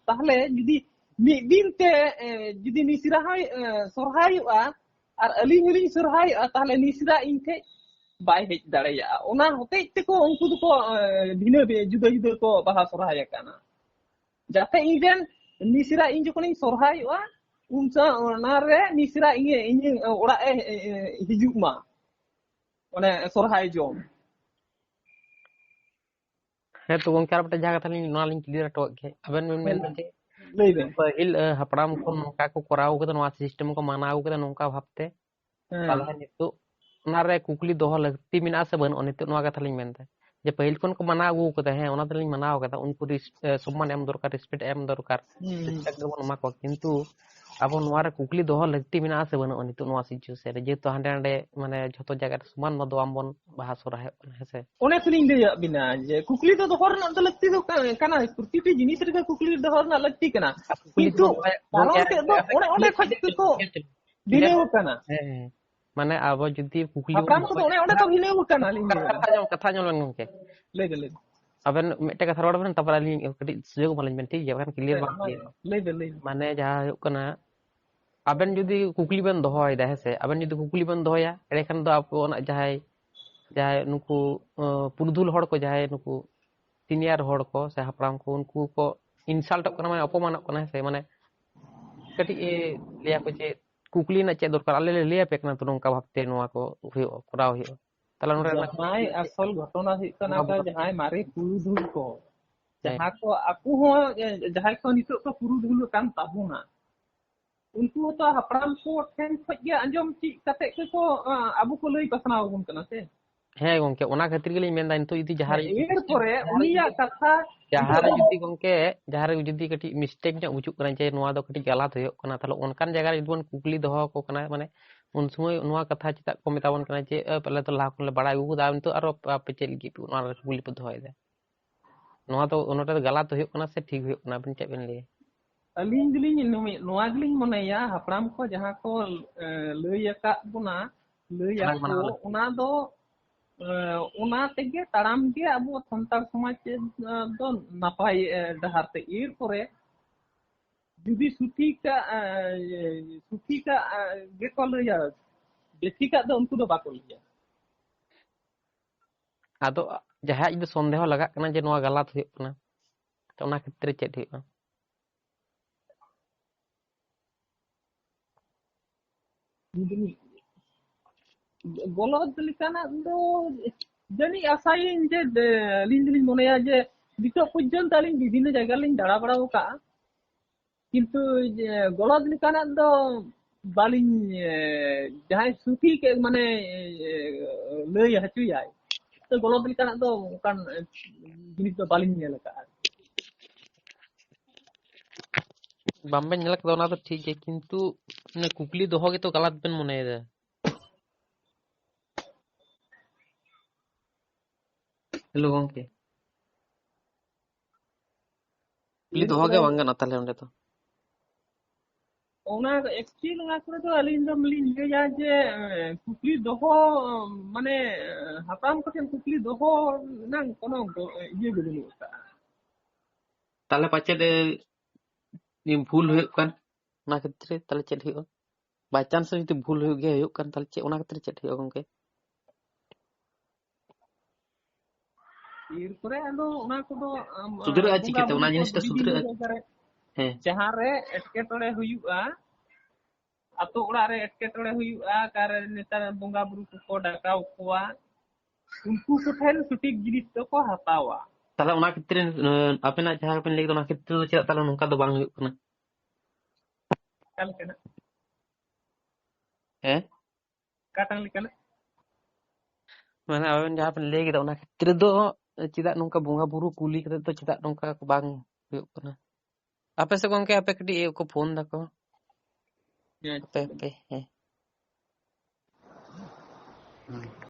ᱛᱟᱦᱞᱮ ᱡᱩᱫᱤ ᱢᱤᱫ ᱫᱤᱱ te ᱡᱩᱫᱤ ᱢᱤᱥᱨᱟ ᱦᱚᱸ ᱥᱚᱨᱦᱟᱭᱚᱜᱼᱟ ᱟᱨ ᱟᱹᱞᱤᱧ ᱦᱚᱸᱞᱤᱧ ᱥᱚᱨᱦᱟᱭᱚᱜᱼᱟ ᱛᱟᱦᱞᱮ ᱢᱤᱥᱨᱟ ᱤᱧ ᱴᱷᱮᱡ ᱵᱟᱭ ᱦᱮᱡ ᱫᱟᱲᱮᱭᱟᱜᱼᱟ ᱚᱱᱟ ᱦᱚᱛᱮᱡ ᱛᱮᱠᱚ ᱩᱱᱠᱩ ᱫᱚᱠᱚ ᱵᱷᱤᱱᱟᱹ ᱡᱩᱫᱟᱹ ᱡᱩᱫᱟᱹ ᱠᱚ ᱵᱟᱦᱟ ᱥᱚᱨᱦᱟᱭ ᱟᱠᱟᱱᱟ ᱡᱟᱛᱮ ᱤᱧ ᱨᱮᱱ ᱢᱤᱥᱨᱟ ᱤᱧ ᱡᱚᱠᱷᱚᱱᱤᱧ ᱥᱚᱨᱦᱟᱭᱚᱜᱼᱟ ᱩᱱ ᱚᱱᱟᱨᱮ ᱢᱤᱥᱨᱟ ᱤᱧ ᱚᱲᱟᱜ ᱮ ᱦᱤᱡᱩᱜ ᱢᱟ ᱚᱱᱮ ᱥᱚᱨᱦᱟᱭ ᱡᱚᱢ ᱦᱮᱸ ᱛᱚ ᱜᱚᱝᱠᱮ ᱟᱨ ᱢᱤᱫᱴᱮᱱ ᱡᱟᱦᱟᱸ ᱠᱟᱛᱷᱟ ᱞᱤᱧ ᱱᱚᱣᱟ ᱞᱤᱧ ᱠᱞᱤᱭᱟᱨ ᱦᱚᱴᱚ ᱠᱮᱫ ᱟᱵᱮᱱ ᱵᱮᱱ ᱢᱮᱱᱫᱟ ᱡᱮ ᱞᱟᱹᱭ ᱵᱮᱱ ᱯᱟᱹᱦᱤᱞ ᱦᱟᱯᱲᱟᱢ ᱠᱚ ᱱᱚᱝᱠᱟ ᱠᱚ ᱠᱚᱨᱟᱣ ᱠᱟᱫᱟ ᱱᱚᱣᱟ ᱥᱤᱥᱴᱮᱢ ᱠᱚ ᱢᱟᱱᱟᱣ ᱠᱟᱫᱟ ᱱᱚᱝᱠᱟ ᱵᱷᱟᱵᱛᱮ ᱛᱟᱦᱞᱮ ᱱᱤᱛᱚᱜ ᱚᱱᱟᱨᱮ ᱠᱩᱠᱞᱤ ᱫᱚᱦᱚ ᱞᱟᱹᱠᱛᱤ ᱢᱮᱱᱟᱜᱼᱟ ᱥᱮ ᱵᱟᱹᱱᱩᱜᱼᱟ ᱱᱤᱛᱚᱜ ᱱᱚᱣᱟ ᱠᱟᱛᱷᱟ ᱞᱤᱧ ᱢᱮᱱᱫᱟ ᱡᱮ ᱯᱟᱹᱦᱤᱞ ᱠᱷᱚᱱ ᱠᱚ ᱢᱟᱱᱟᱣ ᱟᱹᱜᱩ ᱠᱟᱫᱟ ᱦᱮᱸ ᱚᱱᱟ ᱫᱚᱞᱤᱧ ᱢᱟᱱᱟᱣ ᱠᱟᱫᱟ ᱩᱱᱠᱩ ᱥᱚᱢᱢᱟᱱ ᱮᱢ ᱫᱚᱨᱠᱟর ᱨᱮᱥᱯᱮᱠᱴ ᱮᱢ ᱫᱚᱨᱠᱟর ᱨᱮᱥᱯᱮᱠᱴ ᱫᱚᱵᱚᱱ ᱮᱢᱟ ᱠᱚᱣᱟ ᱠᱤᱱᱛᱩ ᱟᱵᱚ ᱱᱚᱣᱟ ᱨᱮ ᱠᱩᱠᱞᱤ ᱫᱚᱦᱚ ᱞᱟᱹᱠᱛᱤ ᱢᱮᱱᱟᱜᱼᱟ ᱥᱮ ᱵᱟᱹᱱᱩᱜᱼᱟ ᱱᱤᱛᱚᱜ ᱱᱚᱣᱟ ᱥᱤᱪᱩᱭᱮᱥᱚᱱ ᱨᱮ ᱡᱮᱦᱮᱛᱩ ᱦᱟᱸᱰᱮ ᱱᱟᱰᱮ ᱢᱟᱱᱮ ᱡᱷᱚᱛᱚ ᱡᱟᱭᱜᱟ ᱨᱮ ᱥᱚᱢᱟᱱ ᱫᱚ ᱵᱟᱝᱵᱚᱱ ᱵᱟᱦᱟ ᱥᱚᱨᱦᱟᱭᱚᱜ ᱠᱟᱱᱟ ᱦᱮᱸᱥᱮ ᱚᱱᱮ ᱛᱚᱞᱤᱧ ᱞᱟᱹᱭᱟᱫ ᱵᱤᱱᱟ ᱡᱮ ᱠᱩᱠᱞᱤ ᱫᱚ ᱫᱚᱦᱚ ᱨᱮᱱᱟᱜ ᱫᱚ ᱞᱟᱹᱠᱛᱤ ᱫᱚ ᱠᱟᱱᱟ ᱯᱨᱚᱛᱤᱴᱤ ᱡᱤᱱᱤᱥ ᱨᱮᱜᱮ ᱠᱩᱠᱞᱤ ᱫᱚᱦᱚ ᱨᱮᱱᱟᱜ ᱞᱟᱹᱠᱛᱤ ᱠᱟᱱᱟ ᱠᱩᱠᱞᱤ ᱠᱤᱱᱛᱩ ᱫᱚᱵᱚᱱ ᱫᱚᱦᱚᱭᱟ ᱜᱚᱝᱠᱮ ᱠᱟᱨᱚᱱ ᱛᱮᱫ ᱫᱚ ᱚᱸᱰᱮ ᱠᱷᱚᱡ ᱜᱮᱠᱚ ᱵᱷᱤᱱᱟᱹᱣ ᱟᱠᱟᱱᱟ ᱦᱮᱸ ᱢᱟᱱᱮ ᱟᱵᱚ ᱡᱩᱫᱤ ᱠᱩᱠᱞᱤ ᱵᱚᱱ ᱦᱟᱯᱲᱟᱢ ᱠᱚᱫᱚ ᱫᱚᱦᱚᱭᱟ ᱚᱸᱰᱮ ᱠᱚ ᱵᱷᱤᱱᱟᱹᱣ ᱟᱠᱟᱱᱟ ᱞᱤᱧ ᱠᱟᱛᱷᱟ ᱟᱸᱡᱚᱢ ᱞᱮᱱ ᱜᱚᱝᱠᱮ ᱞᱟᱹᱭ ᱵᱮᱱ ᱟᱵᱮᱱ ᱢᱤᱫᱴᱮᱡ ᱠᱟᱛᱷᱟ ᱨᱚᱲ ᱵᱮᱱ ᱛᱟᱨᱯᱚᱨ ᱟᱹᱞᱤᱧ ᱠᱟᱹᱴᱤᱡ ᱥᱩᱡᱳᱜᱽ ᱮᱢᱟᱞᱤᱧ ᱵᱮᱱ ᱴᱷᱤᱠ ᱜᱮᱭᱟ ᱵᱟᱠᱷᱟᱱ ᱠᱞᱤᱭᱟᱨ ᱵᱟᱝ ᱠᱞᱤᱭᱟᱨ ᱞᱟᱹᱭ ᱵᱮᱱ ᱢᱟᱱᱮ ᱡᱟᱦᱟᱸ ᱦᱩᱭᱩᱜ ᱠᱟᱱᱟ ᱟᱵᱮᱱ ᱡᱩᱫᱤ ᱠᱩᱠᱞᱤ ᱵᱮᱱ ᱫᱚᱦᱚᱭᱮᱫᱟ ᱦᱮᱸᱥᱮ ᱟᱵᱮᱱ ᱡᱩᱫᱤ ᱠᱩᱠᱞᱤ ᱵᱮᱱ ᱫᱚᱦᱚᱭᱟ ᱮᱸᱰᱮᱠᱷᱟᱱ ᱫᱚ ᱟᱵᱚᱱᱟᱜ ᱡᱟᱦᱟᱸᱭ ᱱᱩᱠᱩ ᱯᱩᱨᱩᱫᱷᱩᱞ ᱦᱚᱲ ᱠᱚ ᱡᱟᱦᱟᱸᱭ ᱱᱩᱠᱩ সিনিয়র ᱦᱚᱲ ᱠᱚ ᱥᱮ ᱦᱟᱯᱲᱟᱢ ᱠᱚ ᱩᱱᱠᱩ ᱠᱚ ইনসাল্টᱚᱜ ᱠᱟᱱᱟ ᱢᱟᱱᱮ ᱚᱯᱚᱢᱟᱱᱚᱜ ᱠᱟᱱᱟ ᱦᱮᱸᱥᱮ ᱢᱟᱱᱮ ᱠᱟᱹᱴᱤᱡ ᱞᱟᱹᱭᱟᱠᱚ ᱡᱮ ᱠᱩᱠᱞᱤ ᱨᱮᱱᱟᱜ ᱪᱮᱫ ᱫᱚᱨᱠᱟর ᱟᱞᱮ ᱞᱮ ᱞᱟᱹᱭᱟᱯᱮ ᱠᱟᱱᱟ ᱛᱚ ᱱᱚᱝᱠᱟ ᱵᱷᱟᱵᱛᱮ ᱱᱚᱣᱟ ᱠᱚ ᱦᱩᱭᱩᱜᱼᱟ ᱠᱚᱨᱟᱣ ᱦᱩᱭᱩᱜᱼᱟ ᱛᱟᱦᱞᱮ ᱱᱚᱰᱮ ᱡᱟᱦᱟᱸᱭ ᱟᱥᱚᱞ ᱜᱷᱚᱴᱚᱱᱟ ᱦᱩᱭᱩᱜ ᱠᱟᱱᱟ ᱡᱟᱦᱟᱸᱭ ᱢᱟᱨᱮ ᱯᱩᱨᱩᱫᱷᱩᱞ ᱠᱚ ᱦᱮᱸ ᱡᱟᱦᱟᱸ ᱠᱚ ᱟᱠᱚ ᱦᱚᱸ ᱡᱟᱦᱟᱸᱭ ᱠᱚ ᱱᱤᱛᱚᱜ ᱠᱚ ᱯᱩᱨᱩᱫᱷᱩᱞ ᱠᱟᱱ ᱛᱟᱵᱚᱱᱟ उनको तो हपड़ाम को ठेन खज गे आंजम ची कते को आबो को लई पसनाव आबोन कना से ᱦᱮᱸ ᱜᱚᱝᱠᱮ ᱚᱱᱟ ᱠᱷᱟᱹᱛᱤᱨ ᱜᱮᱞᱤᱧ ᱢᱮᱱᱫᱟ ᱱᱤᱛᱚᱜ ᱡᱩᱫᱤ ᱮᱨ ᱯᱚᱨᱮ ᱩᱱᱤᱭᱟᱜ ᱠᱟᱛᱷᱟ ᱡᱟᱦᱟᱸᱨᱮ ᱡᱩᱫᱤ ᱜᱚᱝᱠᱮ ᱡᱟᱦᱟᱸᱨᱮ ᱡᱩᱫᱤ ᱠᱟᱹᱴᱤᱡ ᱢᱤᱥᱴᱮᱠ ᱧᱚᱜ ᱵᱩᱡᱩᱜ ᱠᱟᱱᱟ ᱡᱮ ᱱᱚᱣᱟ ᱫᱚ ᱠᱟᱹᱴᱤᱡ ᱜᱟᱞᱟᱛ ᱦᱩᱭᱩᱜ ᱠᱟᱱᱟ ᱛᱟᱦᱞᱮ ᱚᱱᱠᱟᱱ ᱡᱟᱭᱜᱟ ᱨᱮ ᱡᱩᱫᱤ ᱵᱚᱱ ᱠᱩᱠᱞᱤ ᱫᱚᱦᱚ ᱟᱠᱚ ᱠᱟᱱᱟ ᱢᱟᱱᱮ ᱩᱱ ᱥᱚᱢᱚᱭ ᱱᱚᱣᱟ ᱠᱟᱛᱷᱟ ᱪᱮᱫᱟᱜ ᱠᱚ ᱢᱮᱛᱟᱵᱚᱱ ᱠᱟᱱᱟ ᱡᱮ ᱯᱟᱞᱮ ᱛᱚ ᱞᱟᱦᱟ ᱠᱷᱚᱱᱞᱮ ᱵᱟᱲᱟᱭ ᱟᱹᱜᱩ ᱠᱟᱫᱟ ᱱᱤᱛᱚᱜ ᱟᱨᱚ ᱟᱯᱮ ᱪᱮᱫ ᱞᱟᱹᱜᱤᱫ ᱚᱱᱟ ᱠᱩᱠᱞᱤ ᱯᱮ ᱫᱚᱦᱚᱭᱮᱫᱟ ᱱᱚᱣᱟ ᱫᱚ ᱱᱚᱰᱮ ᱫᱚ ᱜᱟᱞᱟᱛ ᱦᱩᱭᱩᱜ ᱠᱟᱱᱟ ᱥᱮ ᱴᱷᱤᱠ ᱦᱩᱭᱩᱜ ᱠᱟᱱᱟ ᱟᱵᱤᱱ ᱪᱮᱫ ᱵᱮᱱ ᱞᱟᱹᱭᱟ ᱟᱹᱞᱤᱧ ᱫᱚᱞᱤᱧ ᱱᱚᱣᱟ ᱜᱮᱞᱤᱧ ᱢᱚᱱᱮᱭᱟ ᱦᱟᱯᱲᱟᱢ ᱠᱚ ᱡᱟᱦᱟᱸ ᱠᱚ ᱞᱟᱹᱭ ᱟᱠᱟᱫ ᱵᱚᱱᱟ ᱞᱟᱹᱭ ᱟᱠᱚ ᱚᱱᱟ ᱫᱚ ᱚᱱᱟ ᱛᱮᱜᱮ ᱛᱟᱲᱟᱢ ᱜᱮ ᱟᱵᱚ ᱥᱟᱱᱛᱟᱲ ᱥᱚᱢᱟᱡᱽ ᱫᱚ ᱱᱟᱯᱟᱭ ᱰᱟᱦᱟᱨ te ᱮর পরে যদি সঠিকᱟᱜ ᱜᱮᱠᱚ ᱞᱟᱹᱭᱟ বেঠিকᱟᱜ ᱫᱚ ᱩᱱᱠᱩ ᱫᱚ ᱵᱟᱠᱚ ᱞᱟᱹᱭᱟ ᱟᱫᱚ ᱡᱟᱦᱟᱸᱭ ᱡᱩᱫᱤ ᱥᱚᱱᱫᱮᱦᱚ ᱞᱟᱜᱟᱜ ᱠᱟᱱᱟ ᱡᱮ ᱱᱚᱣᱟ ᱜᱟᱞᱟᱛ ᱦᱩᱭᱩᱜ ᱠᱟᱱᱟ ᱛᱚ ᱚᱱᱟ ᱠᱷᱮᱛᱨᱮ ᱪᱮᱫ ᱦᱩᱭᱩᱜᱼᱟ ᱜᱚᱞᱚᱛ ᱞᱮᱠᱟᱱᱟᱜ ᱫᱚ ᱡᱟᱹᱱᱤᱡ ᱟᱥᱟᱭᱟᱹᱧ ᱡᱮ ᱟᱹᱞᱤᱧ ᱫᱚᱞᱤᱧ ᱢᱚᱱᱮᱭᱟ ᱡᱮ ᱱᱤᱛᱚᱜ ᱯᱚᱨᱡᱚᱱᱛᱚ ᱟᱹᱞᱤᱧ ᱵᱤᱵᱷᱤᱱᱱᱚ ᱡᱟᱭᱜᱟ ᱨᱮᱞᱤᱧ ᱫᱟᱬᱟ ᱵᱟᱲᱟ ᱟᱠᱟᱜᱼᱟ কিন্তু গলদ লেখানার ᱫᱚ বালিᱧ ᱡᱟᱦᱟᱸᱭ সঠিক মানে লই হচুয়াই তো গলদ লেখানার ᱫᱚ ᱚᱱᱠᱟᱱ জিনিস ᱫᱚ বালিᱧ ᱧᱮᱞ ᱟᱠᱟᱜᱼᱟ ᱵᱟᱝᱵᱮᱱ ᱧᱮᱞ ᱠᱟᱫᱟ ᱚᱱᱟ ᱫᱚ ᱴᱷᱤᱠ ᱜᱮᱭᱟ ᱠᱤᱱᱛᱩ ᱠᱩᱠᱞᱤ ᱫᱚᱦᱚ ᱜᱮᱛᱚ ᱜᱟᱞᱟᱛ ᱵᱮᱱ ᱢᱚᱱᱮᱭᱮᱫᱟ ᱦᱮᱞᱳ ᱜᱚᱝᱠᱮ ᱠᱩᱠᱞᱤ ᱫᱚᱦᱚ ᱜᱮ ᱵᱟᱝ ᱜᱟᱱᱚᱜᱼᱟ ᱛᱟᱦᱞᱮ ᱚᱸᱰᱮ ᱫᱚ ᱚᱱᱟ ᱮᱠᱪᱩᱭᱮᱞ ᱚᱱᱟ ᱠᱚᱨᱮ ᱫᱚ ᱟᱹᱞᱤᱧ ᱫᱚ ᱞᱤᱧ ᱞᱟᱹᱭᱟ ᱡᱮ ᱠᱩᱠᱞᱤ ᱫᱚᱦᱚ ᱢᱟᱱᱮ ᱦᱟᱯᱲᱟᱢ ᱠᱚᱴᱷᱮᱱ ᱠᱩᱠᱞᱤ ᱫᱚᱦᱚ ᱨᱮᱱᱟᱜ কোনো ᱤᱭᱟᱹ ᱜᱮ ᱵᱟᱹᱱᱩᱜ ᱟᱠᱟᱫᱼᱟ। তাহলে পাচেদ ভুল ᱦᱩᱭᱩᱜ ᱠᱟᱱ ᱚᱱᱟ ᱠᱷᱮᱛᱨᱮ তাহলে ᱪᱮᱫ ᱦᱩᱭᱩᱜᱼᱟ বাই চান্স যদি ভুল ᱦᱩᱭᱩᱜ ᱠᱟᱱ তাহলে ᱪᱮᱫ ᱚᱱᱟ ᱠᱷᱮᱛᱨᱮ ᱪᱮᱫ ᱦᱩᱭᱩᱜᱼᱟ ᱜᱚᱝᱠᱮ ᱮᱨᱯᱚᱨᱮ ᱟᱫᱚ ᱚᱱᱟ ᱠᱚᱫᱚ ᱥᱩᱫᱷᱨᱟᱹᱜᱼᱟ ᱵᱚᱸᱜᱟ ᱪᱤᱠᱟᱹᱛᱮ ᱵᱩᱨᱩ ᱚᱱᱟ ᱠᱚ ᱡᱤᱱᱤᱥটা ᱵᱤᱵᱷᱤᱱᱱᱚ ᱥᱩᱫᱷᱨᱟᱹᱜᱼᱟ ᱡᱟᱭᱜᱟ ᱨᱮ ᱦᱮᱸ ᱡᱟᱦᱟᱸᱨᱮ ᱮᱴᱠᱮᱴᱚᱬᱮ ᱦᱩᱭᱩᱜᱼᱟ ᱟᱛᱳ ᱚᱲᱟᱜ ᱨᱮ ᱮᱴᱠᱮᱴᱚᱬᱮ ᱦᱩᱭᱩᱜᱼᱟ ᱚᱠᱟᱨᱮ ᱱᱮᱛᱟর ᱵᱚᱸᱜᱟ ᱵᱩᱨᱩ ᱠᱚᱠᱚ ᱰᱟᱠᱟᱣ ᱠᱚᱣᱟ ᱩᱱᱠᱩ ᱠᱚᱴᱷᱮᱱ ᱥᱚᱴᱷᱤᱠ ᱡᱤᱱᱤᱥ ᱫᱚᱠᱚ ᱦᱟᱛᱟᱣᱟ। তাহলে ᱚᱱᱟ ᱠᱷᱮᱛᱨᱮ ᱟᱯᱮᱱᱟᱜ ᱡᱟᱦᱟᱸ ᱵᱮᱱ ᱞᱟᱹᱭ ᱠᱮᱫᱟ ᱚᱱᱟ ᱠᱷᱮᱛᱨᱮ ᱫᱚ ᱪᱮᱫᱟᱜ তাহলে ᱱᱚᱝᱠᱟ ᱫᱚ ᱵᱟᱝ ᱦᱩᱭᱩᱜ ᱠᱟᱱᱟ ᱚᱠᱟ ᱞᱮᱠᱟᱱᱟᱜ ᱦᱮᱸ ᱚᱠᱟᱴᱟᱝ ᱞᱮᱠᱟᱱᱟᱜ ᱢᱟᱱᱮ ᱟᱵᱮᱱ ᱡᱟᱦᱟᱸ ᱵᱮᱱ ᱞᱟᱹᱭ ᱠᱮᱫᱟ ᱚᱱᱟ ᱠᱷᱮᱛᱨᱮ ᱫᱚ ᱪᱮᱫᱟᱜ ᱱᱚᱝᱠᱟ ᱵᱚᱸᱜᱟ ᱵᱩᱨᱩ ᱠᱩᱞᱤ ᱠᱟᱛᱮ ᱫᱚ ᱪᱮᱫᱟᱜ ᱱᱚᱝᱠᱟ ᱵᱟᱝ ᱦᱩᱭᱩᱜ ᱠᱟᱱᱟ ᱟᱯᱮ ᱥᱮ ᱜᱚᱝᱠᱮ ᱟᱯᱮ ᱠᱟᱹᱴᱤᱡ ᱠᱚ ᱯᱷᱳᱱ ᱫᱟᱠᱚ ᱟᱯᱮ ᱟᱪᱪᱷᱟ ᱦᱮᱸ